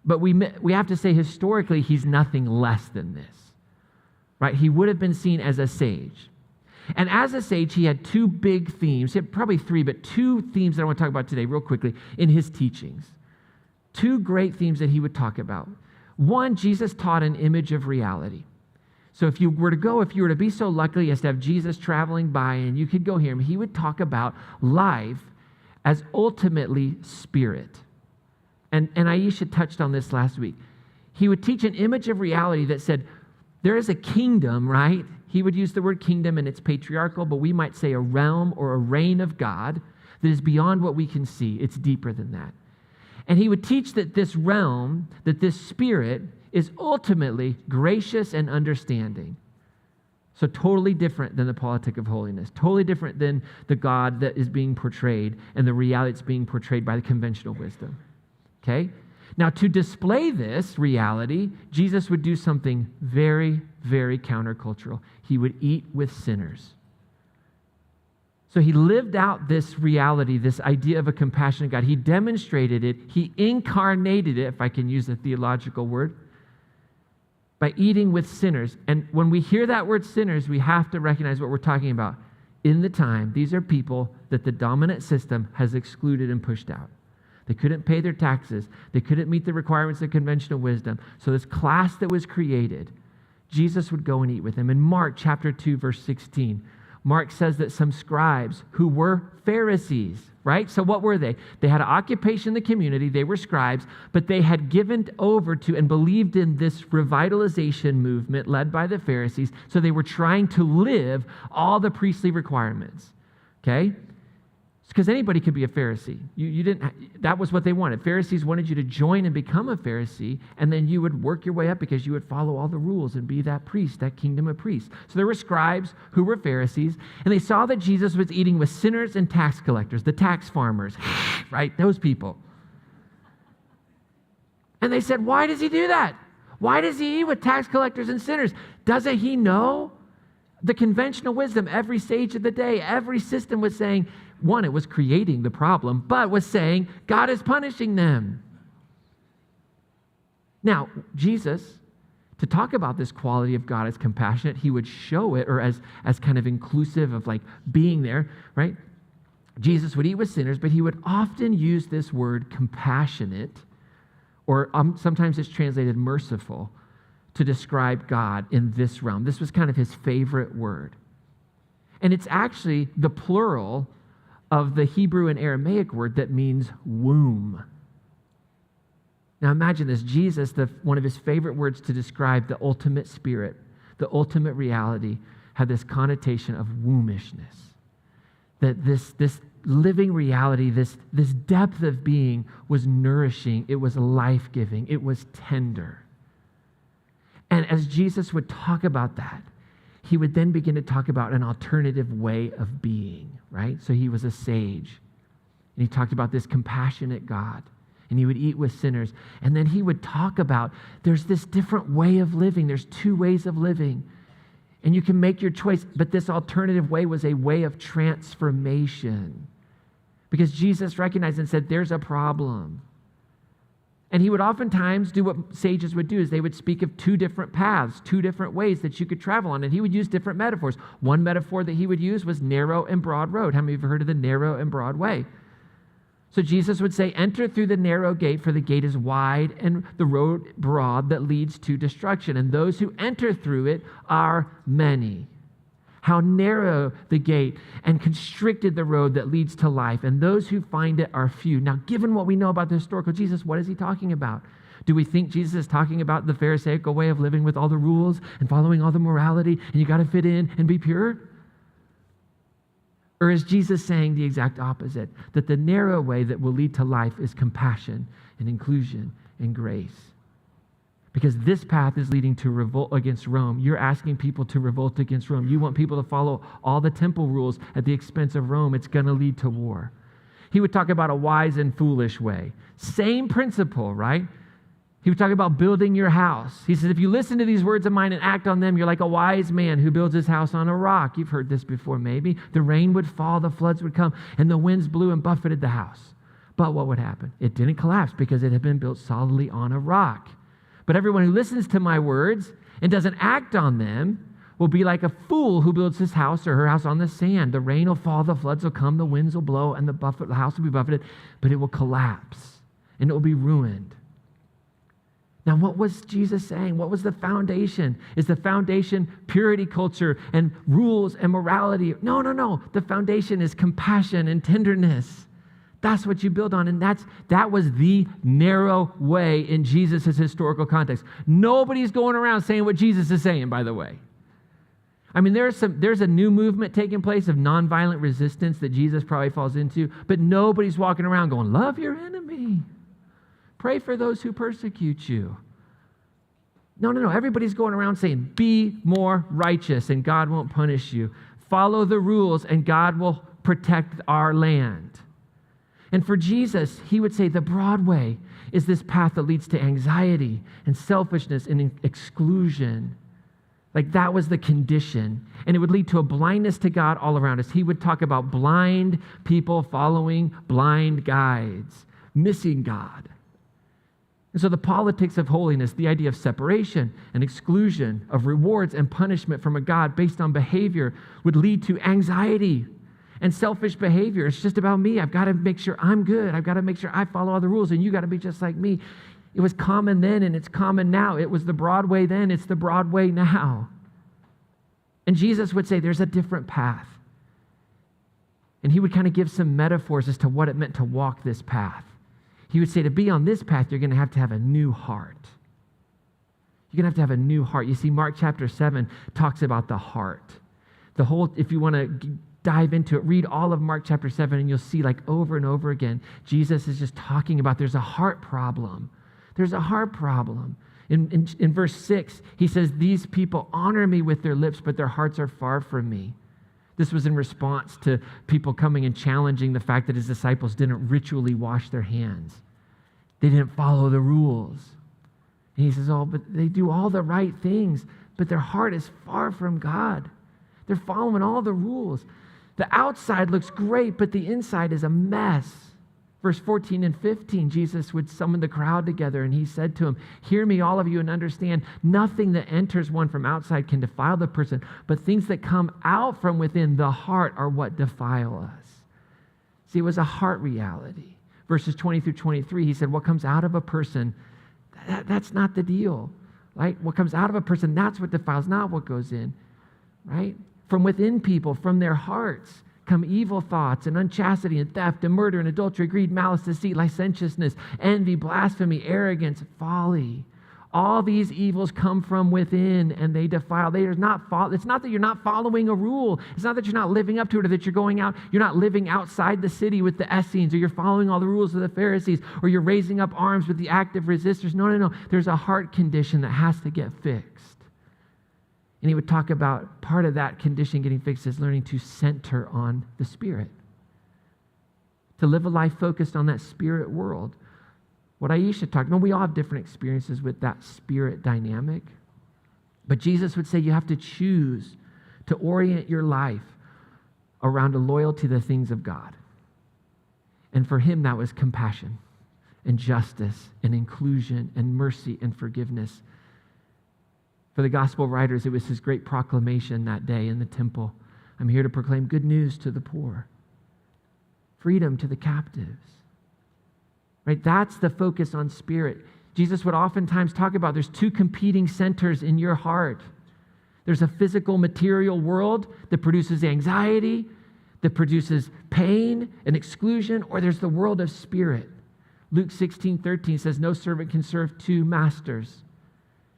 But we have to say historically, he's nothing less than this. Right? He would have been seen as a sage. And as a sage, he had two big themes, he had probably three, but two themes that I want to talk about today real quickly in his teachings. Two great themes that he would talk about. One, Jesus taught an image of reality. So if you were to be so lucky as to have Jesus traveling by and you could go hear him, he would talk about life as ultimately spirit. And Aisha touched on this last week. He would teach an image of reality that said, there is a kingdom, right? He would use the word kingdom, and it's patriarchal, but we might say a realm or a reign of God that is beyond what we can see. It's deeper than that. And he would teach that this realm, that this spirit, is ultimately gracious and understanding. So totally different than the politic of holiness, totally different than the God that is being portrayed and the reality that's being portrayed by the conventional wisdom. Okay? Now, to display this reality, Jesus would do something very, very countercultural. He would eat with sinners. So he lived out this reality, this idea of a compassionate God. He demonstrated it. He incarnated it, if I can use a theological word, by eating with sinners. And when we hear that word sinners, we have to recognize what we're talking about. In the time, these are people that the dominant system has excluded and pushed out. They couldn't pay their taxes. They couldn't meet the requirements of conventional wisdom. So this class that was created, Jesus would go and eat with them. In Mark chapter 2, verse 16, Mark says that some scribes who were Pharisees, right? So what were they? They had an occupation in the community. They were scribes, but they had given over to and believed in this revitalization movement led by the Pharisees. So they were trying to live all the priestly requirements, okay? Because anybody could be a Pharisee. That was what they wanted. Pharisees wanted you to join and become a Pharisee, and then you would work your way up because you would follow all the rules and be that priest, that kingdom of priests. So there were scribes who were Pharisees, and they saw that Jesus was eating with sinners and tax collectors, the tax farmers, right? Those people. And they said, why does he do that? Why does he eat with tax collectors and sinners? Doesn't he know? The conventional wisdom, every sage of the day, every system was saying, one, it was creating the problem, but was saying God is punishing them. Now, Jesus, to talk about this quality of God as compassionate, he would show it, or as kind of inclusive of like being there, right? Jesus would eat with sinners, but he would often use this word compassionate, or sometimes it's translated merciful, to describe God in this realm. This was kind of his favorite word. And it's actually the plural of the Hebrew and Aramaic word that means womb. Now imagine this. Jesus, one of his favorite words to describe the ultimate spirit, the ultimate reality, had this connotation of wombishness. That this living reality, this depth of being was nourishing, it was life-giving, it was tender. And as Jesus would talk about that, he would then begin to talk about an alternative way of being, right? So he was a sage, and he talked about this compassionate God, and he would eat with sinners. And then he would talk about there's this different way of living. There's two ways of living, and you can make your choice, but this alternative way was a way of transformation, because Jesus recognized and said, there's a problem. And he would oftentimes do what sages would do, is they would speak of two different paths, two different ways that you could travel on, and he would use different metaphors. One metaphor that he would use was narrow and broad road. How many of you have heard of the narrow and broad way? So Jesus would say, enter through the narrow gate, for the gate is wide and the road broad that leads to destruction, and those who enter through it are many. How narrow the gate and constricted the road that leads to life, and those who find it are few. Now, given what we know about the historical Jesus, what is he talking about? Do we think Jesus is talking about the Pharisaical way of living with all the rules and following all the morality, and you got to fit in and be pure? Or is Jesus saying the exact opposite, that the narrow way that will lead to life is compassion and inclusion and grace? Because this path is leading to revolt against Rome. You're asking people to revolt against Rome. You want people to follow all the temple rules at the expense of Rome. It's going to lead to war. He would talk about a wise and foolish way. Same principle, right? He would talk about building your house. He says, if you listen to these words of mine and act on them, you're like a wise man who builds his house on a rock. You've heard this before, maybe. The rain would fall, the floods would come, and the winds blew and buffeted the house. But what would happen? It didn't collapse because it had been built solidly on a rock. But everyone who listens to my words and doesn't act on them will be like a fool who builds his house or her house on the sand. The rain will fall, the floods will come, the winds will blow, and the house will be buffeted, but it will collapse and it will be ruined. Now, what was Jesus saying? What was the foundation? Is the foundation purity culture and rules and morality? No. The foundation is compassion and tenderness. That's what you build on, and that was the narrow way in Jesus' historical context. Nobody's going around saying what Jesus is saying, by the way. I mean, there's a new movement taking place of nonviolent resistance that Jesus probably falls into, but nobody's walking around going, love your enemy. Pray for those who persecute you. No. Everybody's going around saying, be more righteous and God won't punish you. Follow the rules and God will protect our land. And for Jesus, he would say the broad way is this path that leads to anxiety and selfishness and exclusion. Like that was the condition. And it would lead to a blindness to God all around us. He would talk about blind people following blind guides, missing God. And so the politics of holiness, the idea of separation and exclusion, of rewards and punishment from a God based on behavior, would lead to anxiety and selfish behavior. It's just about me. I've got to make sure I'm good. I've got to make sure I follow all the rules, and you got to be just like me. It was common then, and it's common now. It was the broad way then. It's the broad way now. And Jesus would say there's a different path. And he would kind of give some metaphors as to what it meant to walk this path. He would say to be on this path, you're going to have a new heart. You're going to have a new heart. You see, Mark chapter 7 talks about the heart. If you want to dive into it, read all of Mark chapter 7, and you'll see like over and over again, Jesus is just talking about there's a heart problem. There's a heart problem. In verse 6, he says, these people honor me with their lips, but their hearts are far from me. This was in response to people coming and challenging the fact that his disciples didn't ritually wash their hands. They didn't follow the rules. And he says, but they do all the right things, but their heart is far from God. They're following all the rules. The outside looks great, but the inside is a mess. Verse 14 and 15, Jesus would summon the crowd together, and he said to them, hear me, all of you, and understand, nothing that enters one from outside can defile the person, but things that come out from within the heart are what defile us. See, it was a heart reality. Verses 20 through 23, he said, what comes out of a person, that's not the deal. right? What comes out of a person, that's what defiles, not what goes in, right? From within people, from their hearts, come evil thoughts and unchastity and theft and murder and adultery, greed, malice, deceit, licentiousness, envy, blasphemy, arrogance, folly. All these evils come from within and they defile. It's not that you're not following a rule. It's not that you're not living up to it or that you're not living outside the city with the Essenes or you're following all the rules of the Pharisees or you're raising up arms with the active resistors. No. There's a heart condition that has to get fixed. And he would talk about part of that condition getting fixed is learning to center on the Spirit, to live a life focused on that spirit world. What Aisha talked about, we all have different experiences with that spirit dynamic. But Jesus would say you have to choose to orient your life around a loyalty to the things of God. And for him, that was compassion and justice and inclusion and mercy and forgiveness. For the gospel writers, it was his great proclamation that day in the temple. I'm here to proclaim good news to the poor, freedom to the captives. Right? That's the focus on spirit. Jesus would oftentimes talk about there's two competing centers in your heart. There's a physical, material world that produces anxiety, that produces pain and exclusion, or there's the world of spirit. Luke 16:13 says, no servant can serve two masters.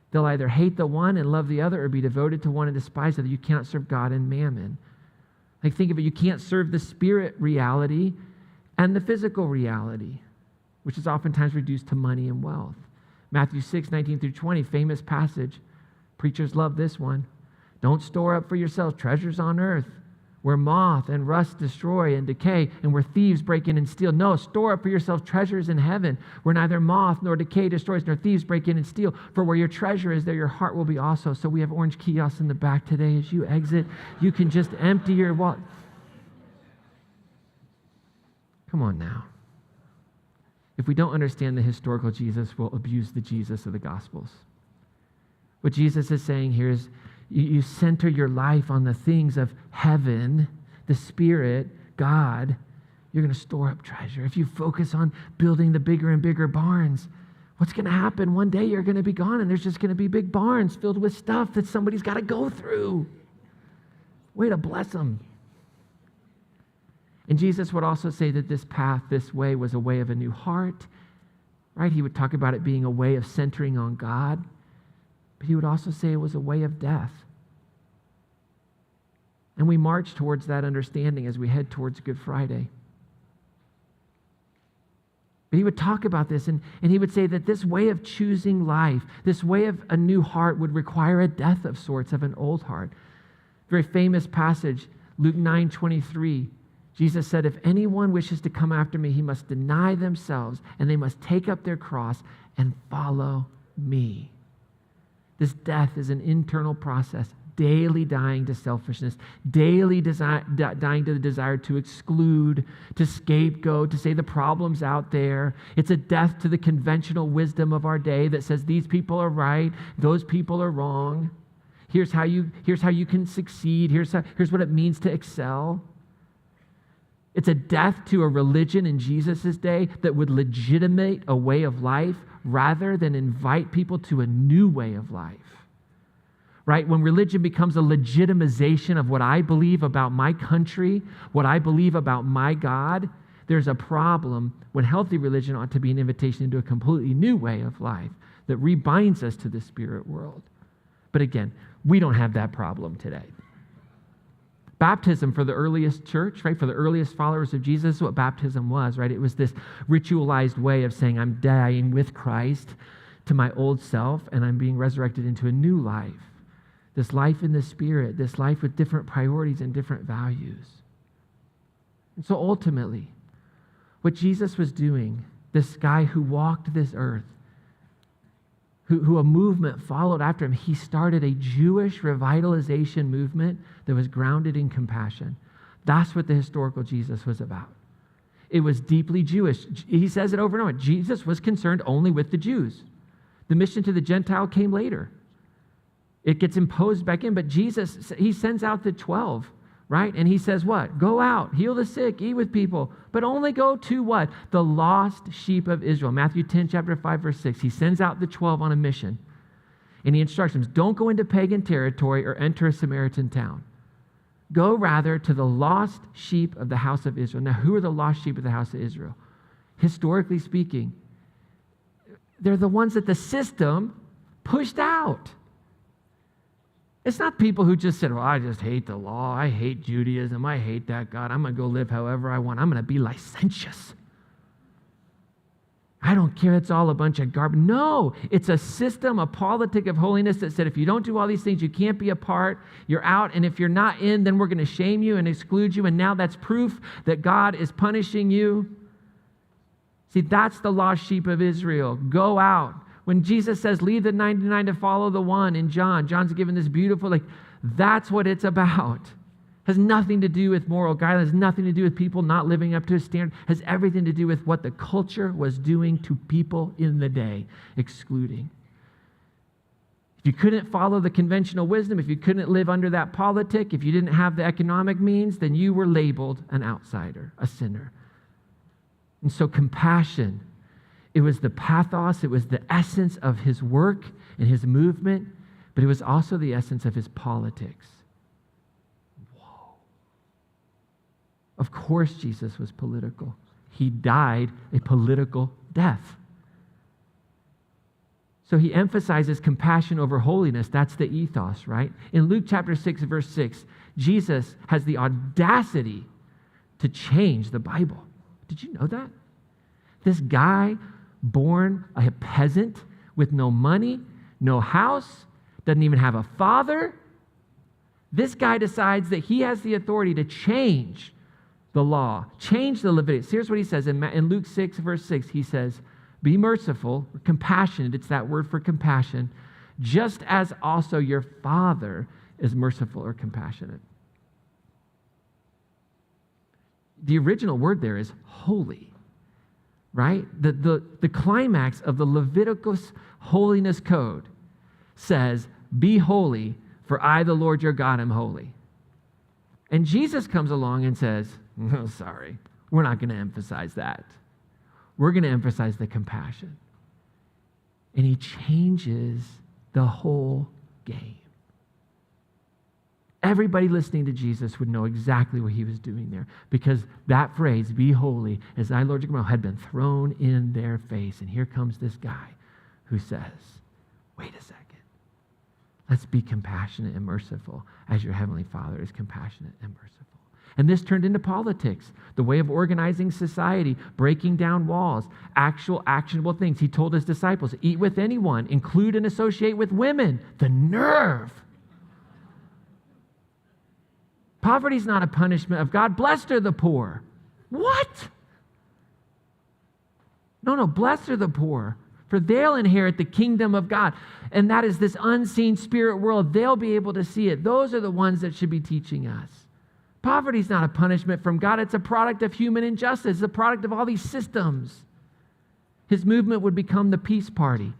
They'll either hate the one and love the other or be devoted to one and despise the other. You cannot serve God and mammon. Like think of it, you can't serve the spirit reality and the physical reality, which is oftentimes reduced to money and wealth. Matthew 6:19-20, famous passage. Preachers love this one. Don't store up for yourselves treasures on earth where moth and rust destroy and decay and where thieves break in and steal. No, store up for yourselves treasures in heaven where neither moth nor decay destroys nor thieves break in and steal. For where your treasure is, there your heart will be also. So we have orange kiosks in the back today. As you exit, you can just empty your wallet. Come on now. If we don't understand the historical Jesus, we'll abuse the Jesus of the Gospels. What Jesus is saying here is you center your life on the things of heaven, the Spirit, God, you're going to store up treasure. If you focus on building the bigger and bigger barns, what's going to happen? One day you're going to be gone and there's just going to be big barns filled with stuff that somebody's got to go through. Way to bless them. And Jesus would also say that this path, this way, was a way of a new heart, right? He would talk about it being a way of centering on God, but he would also say it was a way of death. And we march towards that understanding as we head towards Good Friday. But he would talk about this, and he would say that this way of choosing life, this way of a new heart would require a death of sorts of an old heart. Very famous passage, Luke 9:23. Jesus said, if anyone wishes to come after me, he must deny themselves and they must take up their cross and follow me. This death is an internal process, daily dying to selfishness, daily dying to the desire to exclude, to scapegoat, to say the problem's out there. It's a death to the conventional wisdom of our day that says these people are right, those people are wrong. Here's how you can succeed. Here's what it means to excel. It's a death to a religion in Jesus' day that would legitimate a way of life rather than invite people to a new way of life. Right? When religion becomes a legitimization of what I believe about my country, what I believe about my God, there's a problem when healthy religion ought to be an invitation into a completely new way of life that rebinds us to the spirit world. But again, we don't have that problem today. Baptism for the earliest church, right? For the earliest followers of Jesus, is what baptism was, right? It was this ritualized way of saying, I'm dying with Christ to my old self, and I'm being resurrected into a new life. This life in the Spirit, this life with different priorities and different values. And so ultimately, what Jesus was doing, this guy who walked this earth, who a movement followed after him, he started a Jewish revitalization movement that was grounded in compassion. That's what the historical Jesus was about. It was deeply Jewish. He says it over and over. Jesus was concerned only with the Jews. The mission to the Gentile came later. It gets imposed back in, but Jesus, he sends out the 12, right? And he says what? Go out, heal the sick, eat with people, but only go to what? The lost sheep of Israel. Matthew 10, chapter 5, verse 6. He sends out the 12 on a mission. And he instructs them, don't go into pagan territory or enter a Samaritan town. Go rather to the lost sheep of the house of Israel. Now, who are the lost sheep of the house of Israel? Historically speaking, they're the ones that the system pushed out. It's not people who just said, well, I just hate the law. I hate Judaism. I hate that God. I'm going to go live however I want. I'm going to be licentious. I don't care. It's all a bunch of garbage. No, it's a system, a politic of holiness that said if you don't do all these things, you can't be a part. You're out. And if you're not in, then we're going to shame you and exclude you. And now that's proof that God is punishing you. See, that's the lost sheep of Israel. Go out. When Jesus says, leave the 99 to follow the one in John, John's given this beautiful, that's what it's about. Has nothing to do with moral guidelines, has nothing to do with people not living up to a standard, has everything to do with what the culture was doing to people in the day, excluding. If you couldn't follow the conventional wisdom, if you couldn't live under that politic, if you didn't have the economic means, then you were labeled an outsider, a sinner. And so compassion, it was the pathos, it was the essence of his work and his movement, but it was also the essence of his politics. Of course, Jesus was political. He died a political death. So he emphasizes compassion over holiness. That's the ethos, right? In Luke chapter 6, verse 6, Jesus has the audacity to change the Bible. Did you know that? This guy, born a peasant with no money, no house, doesn't even have a father. This guy decides that he has the authority to change the law, change the Leviticus. Here's what he says in Luke 6, verse 6. He says, be merciful, or compassionate. It's that word for compassion, just as also your Father is merciful or compassionate. The original word there is holy, right? The climax of the Leviticus holiness code says, be holy, for I, the Lord your God, am holy. And Jesus comes along and says, oh, sorry, we're not going to emphasize that. We're going to emphasize the compassion. And he changes the whole game. Everybody listening to Jesus would know exactly what he was doing there, because that phrase, be holy, as I, Lord, had been thrown in their face. And here comes this guy who says, wait a second. Let's be compassionate and merciful as your heavenly Father is compassionate and merciful. And this turned into politics, the way of organizing society, breaking down walls, actual actionable things. He told his disciples, eat with anyone, include and associate with women. The nerve. Poverty is not a punishment of God. Blessed are the poor. What? No, blessed are the poor, for they'll inherit the kingdom of God. And that is this unseen spirit world. They'll be able to see it. Those are the ones that should be teaching us. Poverty is not a punishment from God. It's a product of human injustice. It's a product of all these systems. His movement would become the peace party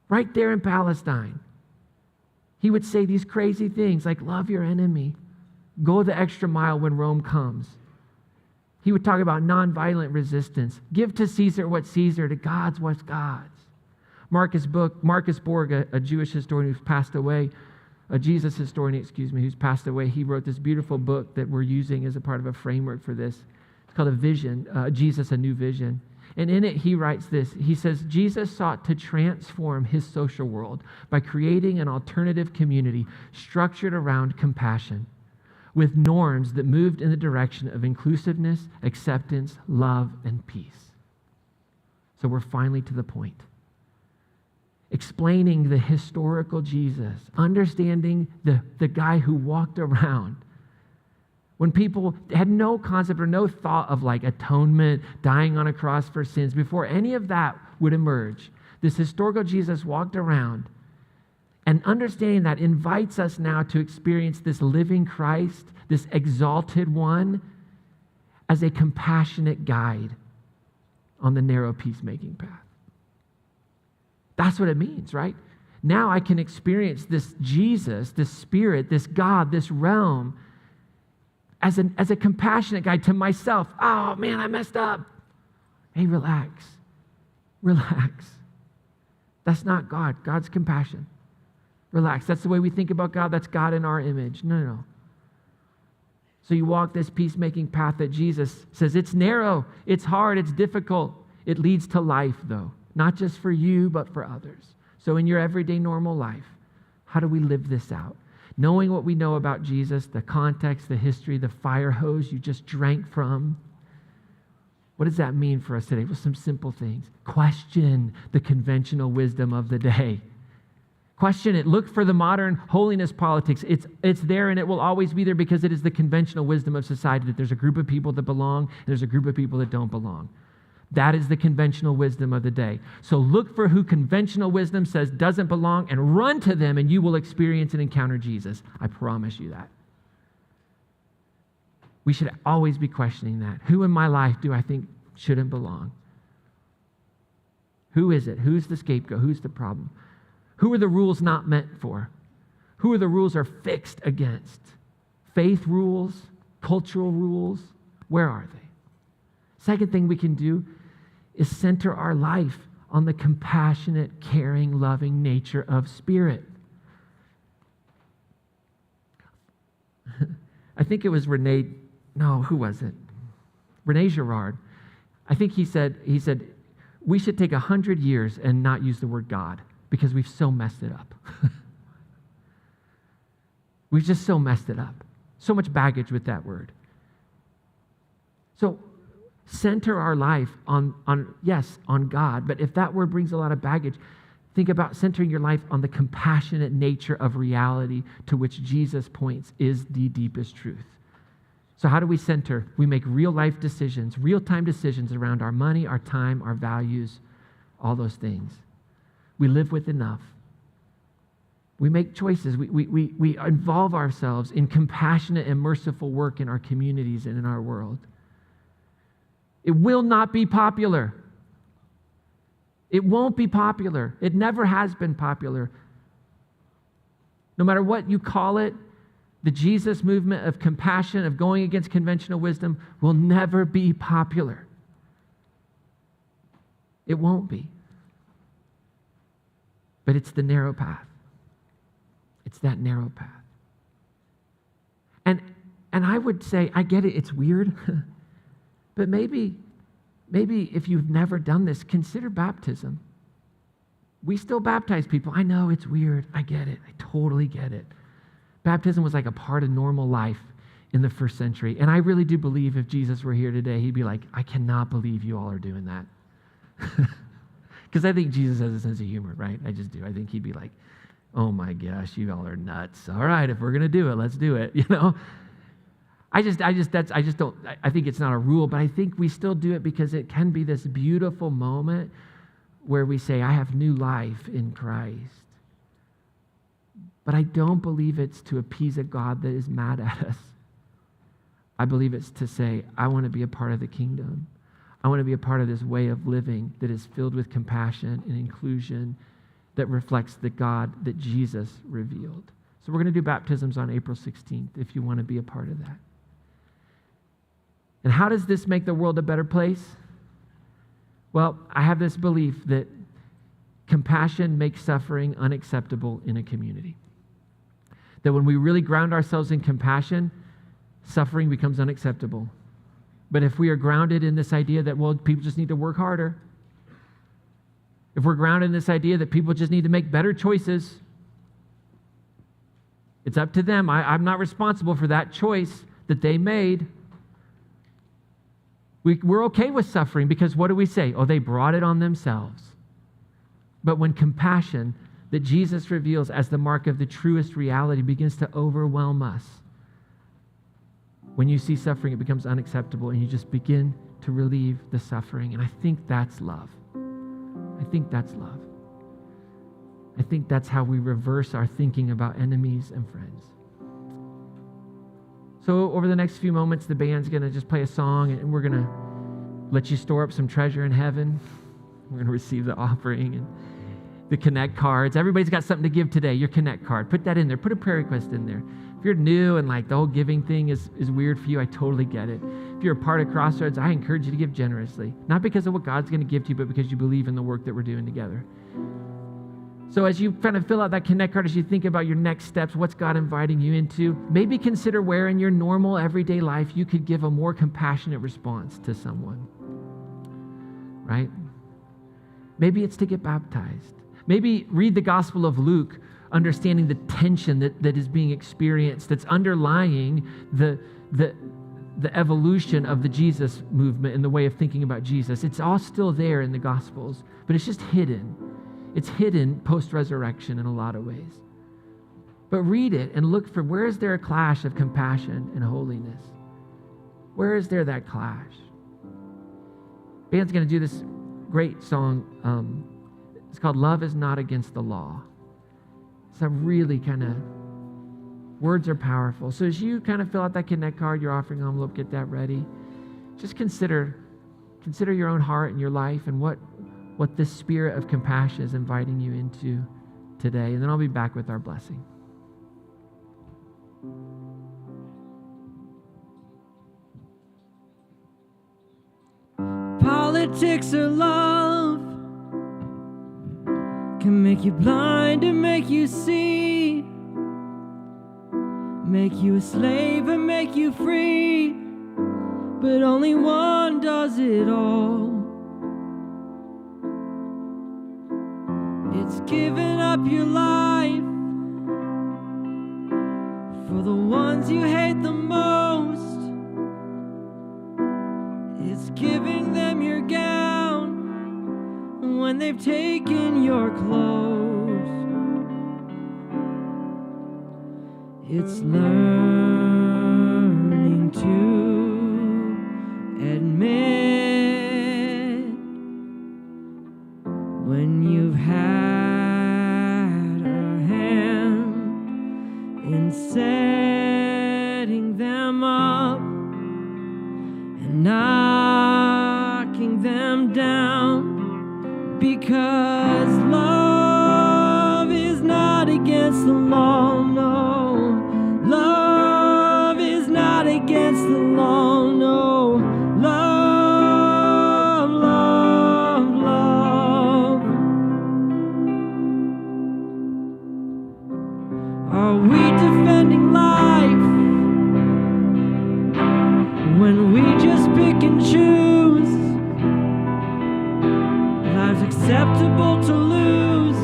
right there in Palestine. He would say these crazy things like, love your enemy. Go the extra mile when Rome comes. He would talk about nonviolent resistance. Give to Caesar what's Caesar, to God's what's God's. Marcus Borg, a Jewish historian who's passed away, a Jesus historian, who's passed away, he wrote this beautiful book that we're using as a part of a framework for this. It's called A Vision, Jesus, A New Vision. And in it, he writes this. He says, Jesus sought to transform his social world by creating an alternative community structured around compassion, with norms that moved in the direction of inclusiveness, acceptance, love, and peace. So we're finally to the point. Explaining the historical Jesus, understanding the guy who walked around when people had no concept or no thought of like atonement, dying on a cross for sins. Before any of that would emerge, this historical Jesus walked around, and understanding that invites us now to experience this living Christ, this exalted one, as a compassionate guide on the narrow peacemaking path. That's what it means, right? Now I can experience this Jesus, this Spirit, this God, this realm as a compassionate guide to myself. Oh man, I messed up. Hey, relax. Relax. That's not God. God's compassion. Relax. That's the way we think about God. That's God in our image. No. So you walk this peacemaking path that Jesus says it's narrow, it's hard, it's difficult. It leads to life, though, not just for you, but for others. So in your everyday normal life, how do we live this out? Knowing what we know about Jesus, the context, the history, the fire hose you just drank from. What does that mean for us today? Well, some simple things. Question the conventional wisdom of the day. Question it. Look for the modern holiness politics. It's there and it will always be there because it is the conventional wisdom of society that there's a group of people that belong and there's a group of people that don't belong. That is the conventional wisdom of the day. So look for who conventional wisdom says doesn't belong and run to them and you will experience and encounter Jesus. I promise you that. We should always be questioning that. Who in my life do I think shouldn't belong? Who is it? Who's the scapegoat? Who's the problem? Who are the rules not meant for? Who are the rules are fixed against? Faith rules, cultural rules, where are they? Second thing we can do is center our life on the compassionate, caring, loving nature of Spirit. I think it was Rene Girard. I think he said, we should take 100 years and not use the word God because we've so messed it up. We've just so messed it up. So much baggage with that word. So center our life on God, but if that word brings a lot of baggage, think about centering your life on the compassionate nature of reality to which Jesus points is the deepest truth. So how do we center? We make real-life decisions, real-time decisions around our money, our time, our values, all those things. We live with enough. We make choices. We involve ourselves in compassionate and merciful work in our communities and in our world. It will not be popular. It won't be popular. It never has been popular. No matter what you call it, the Jesus movement of compassion, of going against conventional wisdom, will never be popular. It won't be. But it's the narrow path. It's that narrow path. And I would say, I get it, it's weird, but maybe if you've never done this, consider baptism. We still baptize people. I know it's weird. I get it. I totally get it. Baptism was like a part of normal life in the first century. And I really do believe if Jesus were here today, he'd be like, I cannot believe you all are doing that. Because I think Jesus has a sense of humor, right? I just do. I think he'd be like, oh my gosh, you all are nuts. All right, if we're going to do it, let's do it, you know? I think it's not a rule, but I think we still do it because it can be this beautiful moment where we say, I have new life in Christ. But I don't believe it's to appease a God that is mad at us. I believe it's to say, I want to be a part of the kingdom. I want to be a part of this way of living that is filled with compassion and inclusion that reflects the God that Jesus revealed. So we're going to do baptisms on April 16th if you want to be a part of that. And how does this make the world a better place? Well, I have this belief that compassion makes suffering unacceptable in a community. That when we really ground ourselves in compassion, suffering becomes unacceptable. But if we are grounded in this idea that, well, people just need to work harder, if we're grounded in this idea that people just need to make better choices, it's up to them. I'm not responsible for that choice that they made. We're okay with suffering because what do we say? Oh, they brought it on themselves. But when compassion that Jesus reveals as the mark of the truest reality begins to overwhelm us, when you see suffering, it becomes unacceptable and you just begin to relieve the suffering. And I think that's love. I think that's love. I think that's how we reverse our thinking about enemies and friends. So over the next few moments, the band's going to just play a song and we're going to let you store up some treasure in heaven. We're going to receive the offering and the Connect cards. Everybody's got something to give today. Your Connect card. Put that in there. Put a prayer request in there. If you're new and like the whole giving thing is weird for you, I totally get it. If you're a part of Crossroads, I encourage you to give generously. Not because of what God's going to give to you, but because you believe in the work that we're doing together. So as you kind of fill out that Connect card, as you think about your next steps, what's God inviting you into, maybe consider where in your normal everyday life you could give a more compassionate response to someone, right? Maybe it's to get baptized. Maybe read the Gospel of Luke, understanding the tension that is being experienced, that's underlying the evolution of the Jesus movement and the way of thinking about Jesus. It's all still there in the Gospels, but it's just hidden. It's hidden post-resurrection in a lot of ways. But read it and look for, where is there a clash of compassion and holiness? Where is there that clash? Band's going to do this great song. It's called Love is Not Against the Law. It's a really kind of, words are powerful. So as you kind of fill out that Connect card, your offering envelope, get that ready. Just consider your own heart and your life and what this spirit of compassion is inviting you into today. And then I'll be back with our blessing. Politics or love can make you blind and make you see, make you a slave and make you free, but only one does it all. It's giving up your life for the ones you hate the most. It's giving them your gown when they've taken your clothes. It's learning to admit when you've had a hand in setting them up and knocking them down, because love is not against the law, no. Love is not against the law, no. Love, love, love. Are we defending life when we just pick and choose? Life's acceptable to lose.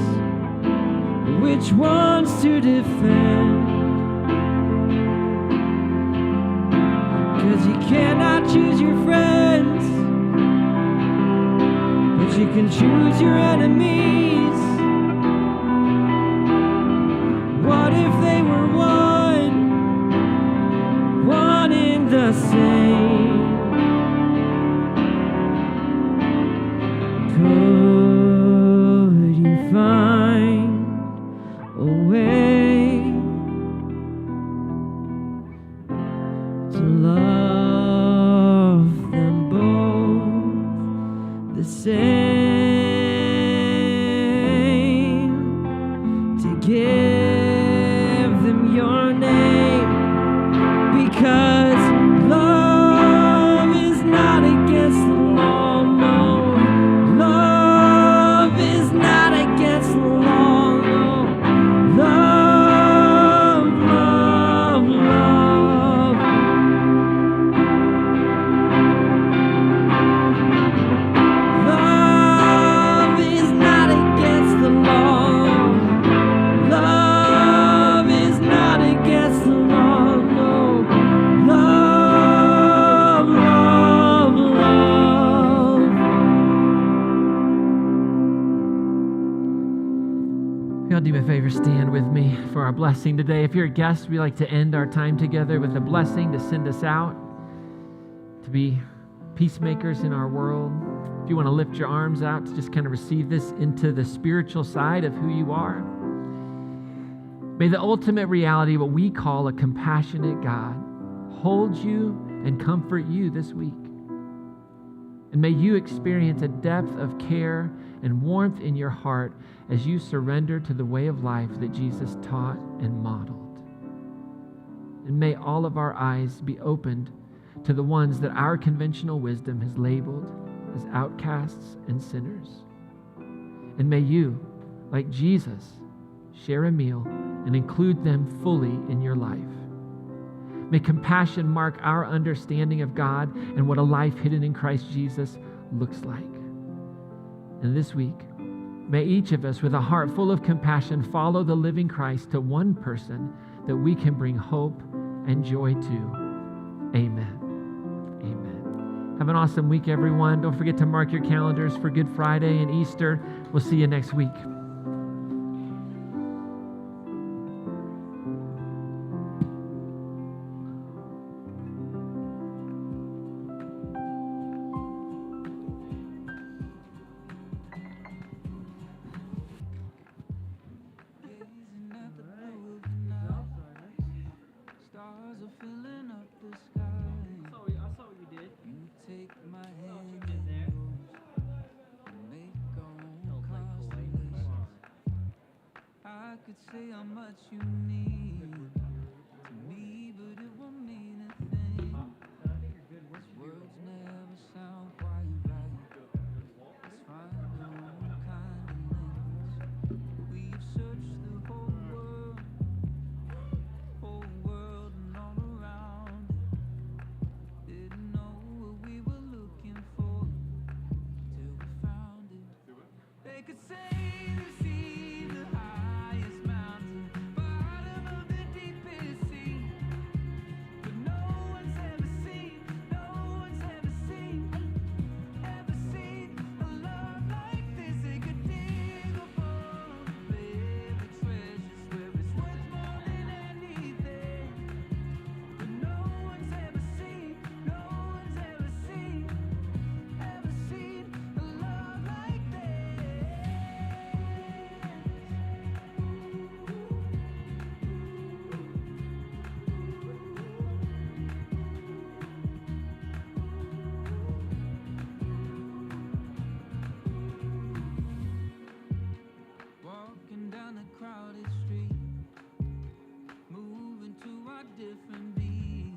Which ones to defend? 'Cause you cannot choose your friends, but you can choose your enemies. What if they were one in the same? Could you find a way to love them both the same, to give them your name? Because love is not against the law, no. Love is not against the law, no. Love, love, love. Love is not against the law. Love is not against the law, no. Love, love, love. Y'all do me a favor, stand with me for our blessing today. If you're a guest, we like to end our time together with a blessing to send us out, to be peacemakers in our world. If you want to lift your arms out to just kind of receive this into the spiritual side of who you are. May the ultimate reality, what we call a compassionate God, hold you and comfort you this week. And may you experience a depth of care and warmth in your heart as you surrender to the way of life that Jesus taught and modeled. And may all of our eyes be opened to the ones that our conventional wisdom has labeled as outcasts and sinners. And may you, like Jesus, share a meal and include them fully in your life. May compassion mark our understanding of God and what a life hidden in Christ Jesus looks like. And this week, may each of us, with a heart full of compassion, follow the living Christ to one person that we can bring hope and joy to. Amen. Amen. Have an awesome week, everyone. Don't forget to mark your calendars for Good Friday and Easter. We'll see you next week. Gazing at the blue of the night. Stars are filling up the sky. I saw what you did. You take my hand in yours and make our own constellations. I could say how much you mean to me, but it won't mean a thing. These words never sound quite right. Let's find our own kind of language. We've searched the whole world and all around it. Didn't know what we were looking for till we found it. They could say they've seen the highest mountain, bottom of the deepest sea, but no one's ever seen a love like this. They could dig above the buried treasures where it's worth more than anything, but no one's ever seen a love like this. Walking down a crowded street, moving to our different beat.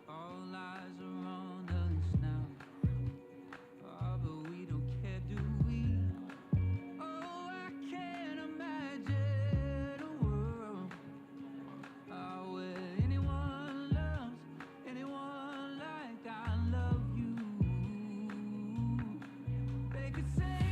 All eyes are on us now. Oh, but we don't care, do we? Oh, I can't imagine a world where anyone loves anyone like I love you. They could say